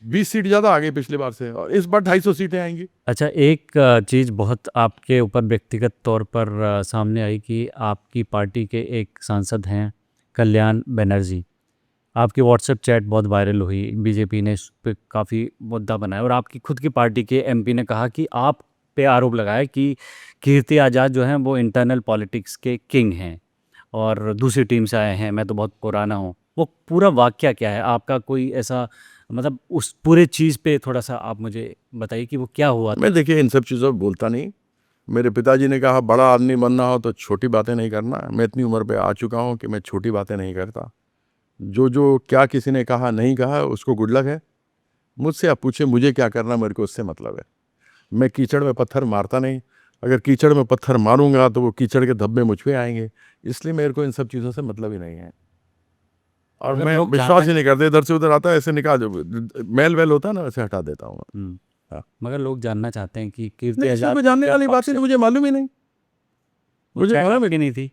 20 सीट ज्यादा आ गई पिछली बार से, और इस बार 250 सीटें आएंगी। अच्छा, एक चीज़ बहुत आपके ऊपर व्यक्तिगत तौर पर सामने आई कि आपकी पार्टी के एक सांसद हैं कल्याण बनर्जी। आपकी व्हाट्सएप चैट बहुत वायरल हुई, बीजेपी ने इस पे काफ़ी मुद्दा बनाया, और आपकी खुद की पार्टी के एमपी ने कहा कि आप पे आरोप लगाया कि कीर्ति आज़ाद जो हैं वो इंटरनल पॉलिटिक्स के किंग हैं और दूसरी टीम से आए हैं, मैं तो बहुत पुराना हूँ। वो पूरा वाकया क्या है आपका? कोई ऐसा मतलब उस पूरे चीज़ पे थोड़ा सा आप मुझे बताइए कि वो क्या हुआ था? मैं देखिए इन सब चीज़ों पर बोलता नहीं। मेरे पिताजी ने कहा बड़ा आदमी बनना हो तो छोटी बातें नहीं करना। मैं इतनी उम्र पे आ चुका हूँ कि मैं छोटी बातें नहीं करता। जो क्या किसी ने कहा नहीं कहा उसको गुड लक है। मुझसे आप पूछे मुझे क्या करना, मेरे को उससे मतलब है। मैं कीचड़ में पत्थर मारता नहीं। अगर कीचड़ में पत्थर मारूंगा तो वो कीचड़ के धब्बे मुझ पे आएंगे, इसलिए मेरे को इन सब चीज़ों से मतलब ही नहीं है। और अगर मैं लोग विश्वास ही नहीं करते, इधर से उधर आता है ऐसे निकाल, जो मेल वेल होता है ना वैसे हटा देता हूँ। हाँ। मगर लोग जानना चाहते हैं कि कीर्ति नहीं, इसमें आज़ाद कोई जानने क्या वाली बात पक्ष ही है? नहीं, मुझे मालूम ही नहीं। वो मुझे चैट मालूम आपकी नहीं थी?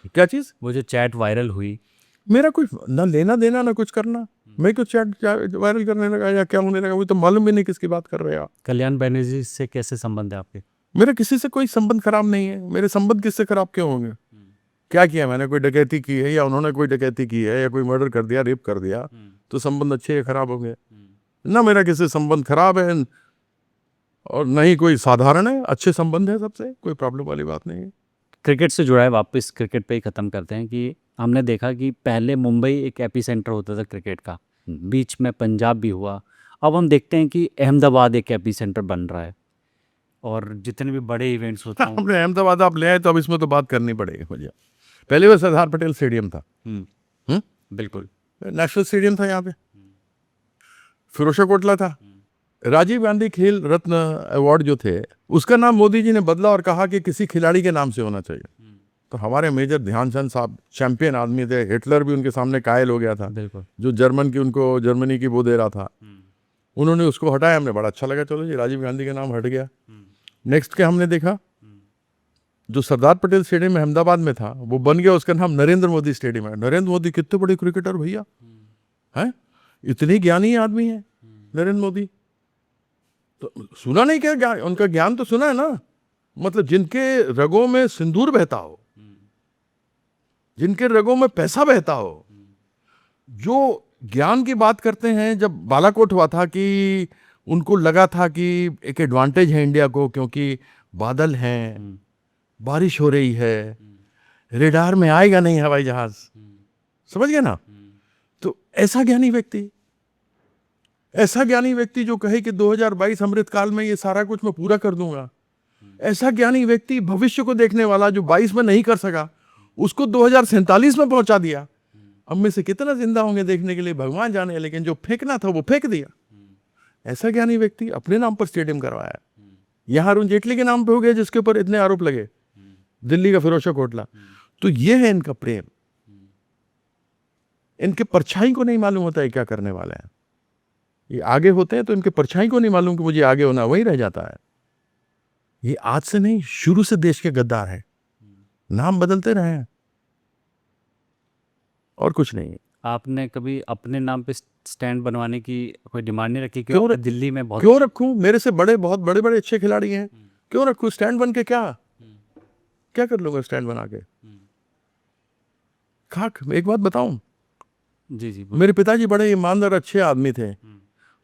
क्या चीज़? वो जो चैट वायरल हुई, मेरा कुछ ना लेना देना ना कुछ करना। मैं कुछ चैट वायरल करने लगा या क्या होने लगा, मुझे तो मालूम भी नहीं किसकी बात कर रहे हैं आप। कल्याण बनर्जी से कैसे संबंध है आपके? मेरा किसी से कोई संबंध खराब नहीं है। मेरे संबंध किससे खराब क्यों होंगे? क्या किया मैंने? कोई डकैती की है या उन्होंने कोई डकैती की है या कोई मर्डर कर दिया, रेप कर दिया, तो संबंध अच्छे या खराब होंगे? ना मेरा किसी से संबंध खराब है और न ही कोई साधारण है। अच्छे संबंध है सबसे, कोई प्रॉब्लम वाली बात नहीं है। क्रिकेट से जुड़ा है, वापस क्रिकेट पे ही ख़त्म करते हैं कि हमने देखा कि पहले मुंबई एक एपी सेंटर होता था क्रिकेट का, बीच में पंजाब भी हुआ। अब हम देखते हैं कि अहमदाबाद एक एपी सेंटर बन रहा है और जितने भी बड़े इवेंट्स होते हैं। हमने अहमदाबाद आप ले आए तो अब इसमें तो बात करनी पड़ेगी मुझे। पहले वो सरदार पटेल स्टेडियम था, बिल्कुल। नेशनल स्टेडियम था यहाँ पे, फिरोजा कोटला था। राजीव गांधी खेल रत्न अवार्ड जो थे उसका नाम मोदी जी ने बदला और कहा कि किसी खिलाड़ी के नाम से होना चाहिए। तो हमारे मेजर ध्यानचंद साहब चैंपियन आदमी थे, हिटलर भी उनके सामने कायल हो गया था, बिल्कुल। जो जर्मनी की वो दे रहा था, उन्होंने उसको हटाया। हमने बड़ा अच्छा लगा, चलो जी राजीव गांधी का नाम हट गया। नेक्स्ट के हमने देखा जो सरदार पटेल स्टेडियम अहमदाबाद में था वो बन गया, उसका नाम नरेंद्र मोदी स्टेडियम है। नरेंद्र मोदी कितने बड़े क्रिकेटर भैया हैं, इतने ज्ञानी आदमी है नरेंद्र मोदी। तो सुना नहीं क्या ज्ञान? उनका ज्ञान तो सुना है ना। मतलब जिनके रगों में सिंदूर बहता हो, जिनके रगों में पैसा बहता हो, जो ज्ञान की बात करते हैं। जब बालाकोट हुआ था कि उनको लगा था कि एक एडवांटेज है इंडिया को, क्योंकि बादल हैं, बारिश हो रही है, रेडार में आएगा नहीं हवाई जहाज, समझ गए ना। तो ऐसा ज्ञानी व्यक्ति जो कहे कि 2022 अमृतकाल में ये सारा कुछ मैं पूरा कर दूंगा, ऐसा ज्ञानी व्यक्ति भविष्य को देखने वाला जो 22 में नहीं कर सका उसको 2047 में पहुंचा दिया। अब में से कितना जिंदा होंगे देखने के लिए भगवान जाने, लेकिन जो फेंकना था वो फेंक दिया। ऐसा ज्ञानी व्यक्ति अपने नाम पर स्टेडियम करवाया। यहां अरुण जेटली के नाम पे हो गया जिसके ऊपर इतने आरोप लगे, दिल्ली का फिरोजा कोटला। तो ये है इनका प्रेम। इनके परछाई को नहीं मालूम होता है क्या करने वाले हैं। ये आगे होते हैं तो इनके परछाई को नहीं मालूम कि मुझे आगे होना, वही रह जाता है। ये आज से नहीं, शुरू से देश के गद्दार है। नाम बदलते रहे हैं और कुछ नहीं। आपने कभी अपने नाम पे स्टैंड बनवाने की कोई डिमांड नहीं रखी? क्यों क्यों दिल्ली में बहुत क्यों रखूं? मेरे से बहुत बड़े बड़े अच्छे खिलाड़ी हैं, क्यों रखूं स्टैंड बन के? क्या कर लूंगा स्टैंड बना के? खाक। एक बात बताऊं, जी मेरे पिताजी बड़े ईमानदार अच्छे आदमी थे।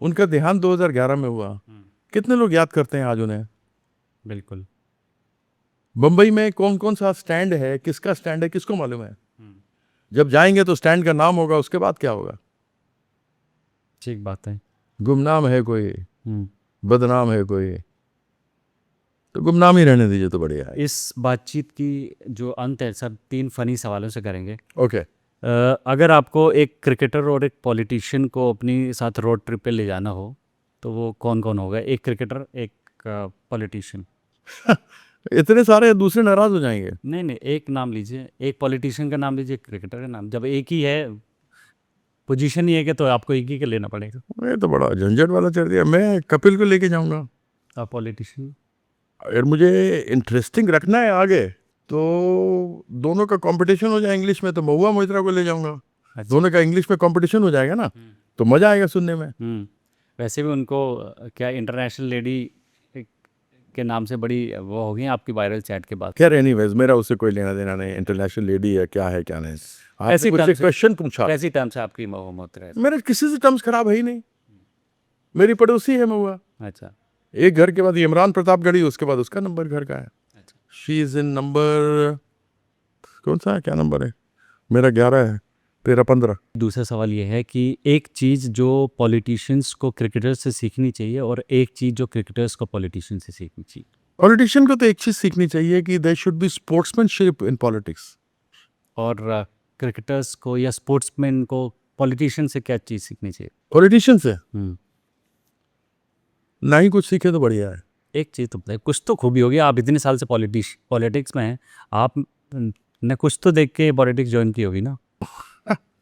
उनका देहांत 2011 में हुआ। कितने लोग याद करते हैं आज उन्हें? बिल्कुल। मुंबई में कौन कौन सा स्टैंड है, किसका स्टैंड है, किसको मालूम है? जब जाएंगे तो स्टैंड का नाम होगा, उसके बाद क्या होगा? ठीक बात है। गुमनाम है कोई, बदनाम है कोई, तो गुमनाम ही रहने दीजिए तो बढ़िया है। इस बातचीत की जो अंत है सर, 3 फनी सवालों से करेंगे। ओके। अगर आपको एक क्रिकेटर और एक पॉलिटिशियन को अपनी साथ रोड ट्रिप पे ले जाना हो तो वो कौन कौन होगा? एक क्रिकेटर, एक पॉलिटिशियन। इतने सारे दूसरे नाराज हो जाएंगे। नहीं नहीं, एक नाम लीजिए, एक पॉलिटिशियन का नाम लीजिए, क्रिकेटर का नाम। जब एक ही है, पोजीशन ही है कि, तो आपको एक ही का लेना पड़ेगा। ये तो बड़ा झंझट वाला चल दिया। मैं कपिल को लेके जाऊंगा। आप पॉलिटिशियन। अगर मुझे इंटरेस्टिंग रखना है आगे, तो दोनों का कंपटीशन हो जाए इंग्लिश में, तो महुआ मोइत्रा को ले जाऊंगा। अच्छा। दोनों का इंग्लिश में कंपटीशन हो जाएगा ना, तो मजा आएगा सुनने में। वैसे भी उनको क्या इंटरनेशनल लेडी के नाम से बड़ी वो हो गई आपकी वायरल चैट के बाद। खैर एनीवेज, मेरा उससे कोई लेना देना नहीं। इंटरनेशनल लेडी है क्या है क्या नहीं। ऐसी आपने मुझसे क्वेश्चन पूछा, कैसी टर्म से आपकी महुआ मोइत्रा है? मेरे किसी से टर्म्स खराब है ही नहीं। मेरी पड़ोसी है महुआ। अच्छा। एक घर के बाद इमरान प्रतापगढ़ी, उसके बाद उसका नंबर घर का है। अच्छा। शी इज इन नंबर, कौन सा है, क्या नंबर है मेरा? 11 है, 13-15। दूसरा सवाल ये है कि एक चीज़ जो पॉलिटिशियंस को क्रिकेटर्स से सीखनी चाहिए, और एक चीज़ जो क्रिकेटर्स को पॉलिटिशियन से सीखनी चाहिए। पॉलिटिशियन को तो एक चीज सीखनी चाहिए कि there should be sportsmanship in politics. और क्रिकेटर्स को या स्पोर्ट्समैन को पॉलिटिशियन से क्या चीज़ सीखनी चाहिए? पॉलिटिशियन से ना ही कुछ सीखे तो बढ़िया है। एक चीज़ तो बताइए, कुछ तो खूबी होगी। आप इतने साल से पॉलिटिक्स में हैं, आप ने कुछ तो देख के पॉलिटिक्स ज्वाइन की होगी ना।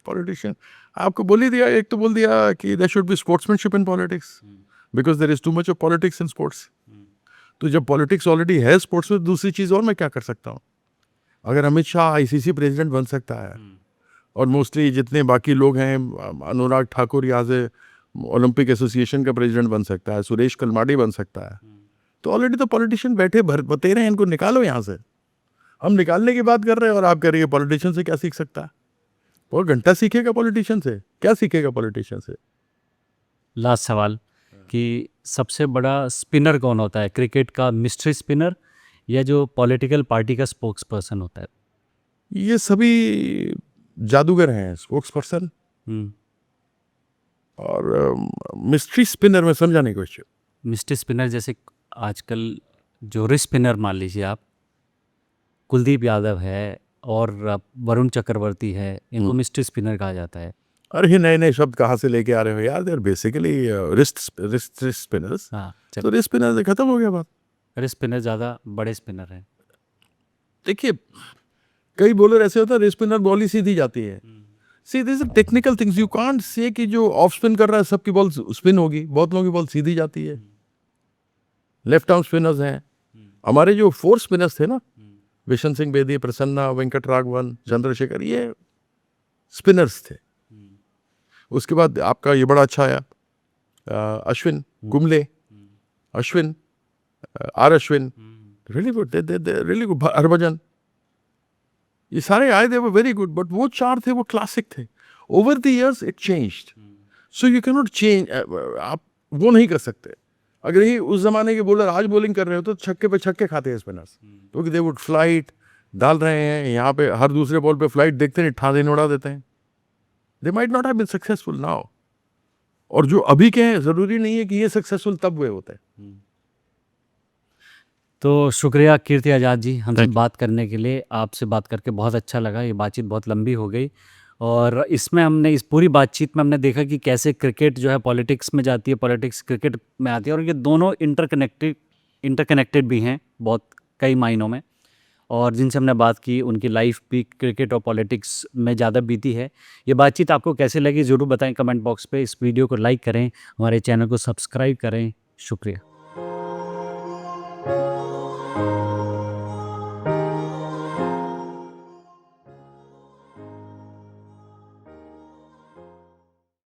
पॉलिटिशियन आपको बोल ही दिया, एक तो बोल दिया कि there should be sportsmanship in politics, because there is too much of politics in sports. तो जब पॉलिटिक्स ऑलरेडी है स्पोर्ट्स में, दूसरी चीज़ और मैं क्या कर सकता हूँ? अगर अमित शाह आईसीसी प्रेसिडेंट बन सकता है, और मोस्टली जितने बाकी लोग हैं, अनुराग ठाकुर यहाँ से ओलंपिक एसोसिएशन का प्रेसिडेंट बन सकता है, सुरेश कलमाडी बन सकता है, तो ऑलरेडी तो पॉलिटिशियन बैठे बतेरे हैं, इनको निकालो यहाँ से। हम निकालने की बात कर रहे हैं और आप कह रही है पॉलिटिशियन से क्या सीख सकता है? वो घंटा सीखेगा पॉलिटिशियन से, क्या सीखेगा पॉलिटिशियन से? लास्ट सवाल कि सबसे बड़ा स्पिनर कौन होता है, क्रिकेट का मिस्ट्री स्पिनर या जो पॉलिटिकल पार्टी का स्पोक्स पर्सन होता है? ये सभी जादूगर हैं, स्पोक्स पर्सन और मिस्ट्री स्पिनर में समझा नहीं क्वेश्चन। मिस्ट्री स्पिनर जैसे आजकल जो रिस्ट स्पिनर मान लीजिए आप, कुलदीप यादव है और वरुण चक्रवर्ती है, इनको मिस्ट्री स्पिनर कहा जाता है। अरे ये नए नए शब्द कहाँ से लेके आ रहे हो यार? There basically wrist spinners. हाँ, तो रिस्ट स्पिनर से खत्म हो गया बात। रिस्ट स्पिनर ज़्यादा बड़े स्पिनर हैं। देखिए, कई बॉलर ऐसे होता है रिस्ट स्पिनर बॉल ही सीधी जाती है। See this technical things, you can't say कि जो ऑफ स्पिन कर रहा है सबकी बॉल स्पिन होगी, बहुत लोगों की बॉल सीधी जाती है। लेफ्ट आर्म स्पिनर्स हैं हमारे, जो 4 स्पिनर्स थे ना, विशन सिंह बेदी, प्रसन्ना, वेंकट राघवन, चंद्रशेखर, ये स्पिनर्स थे। उसके बाद आपका ये बड़ा अच्छा आया Ashwin Kumble, Ashwin R Ashwin, really good, really good. Harbhajan, ये सारे आए, थे वो वेरी गुड, बट वो 4 थे वो क्लासिक थे। Over the years it changed, so you can not change. आप वो नहीं कर सकते। अगर ही उस जमाने के बॉलर आज बॉलिंग कर रहे हो तो छक्के पे छक्के खाते हैं स्पिनर्स, क्योंकि दे वुड फ्लाइट डाल रहे हैं यहाँ पे, हर दूसरे बॉल पे फ्लाइट देखते हैं, ठा देने उड़ा देते हैं। They might not have been successful now. और जो अभी के हैं, ज़रूरी नहीं है कि ये सक्सेसफुल तब हुए होते हैं। तो शुक्रिया कीर्ति आज़ाद जी हमसे बात करने के लिए। आपसे बात करके बहुत अच्छा लगा। ये बातचीत बहुत लंबी हो गई, और इसमें हमने, इस पूरी बातचीत में हमने देखा कि कैसे क्रिकेट जो है पॉलिटिक्स में जाती है, पॉलिटिक्स क्रिकेट में आती है, और ये दोनों इंटरकनेक्टेड भी हैं बहुत कई मायनों में। और जिनसे हमने बात की उनकी लाइफ भी क्रिकेट और पॉलिटिक्स में ज़्यादा बीती है। ये बातचीत आपको कैसे लगी ज़रूर बताएं कमेंट बॉक्स पे। इस वीडियो को लाइक करें, हमारे चैनल को सब्सक्राइब करें। शुक्रिया।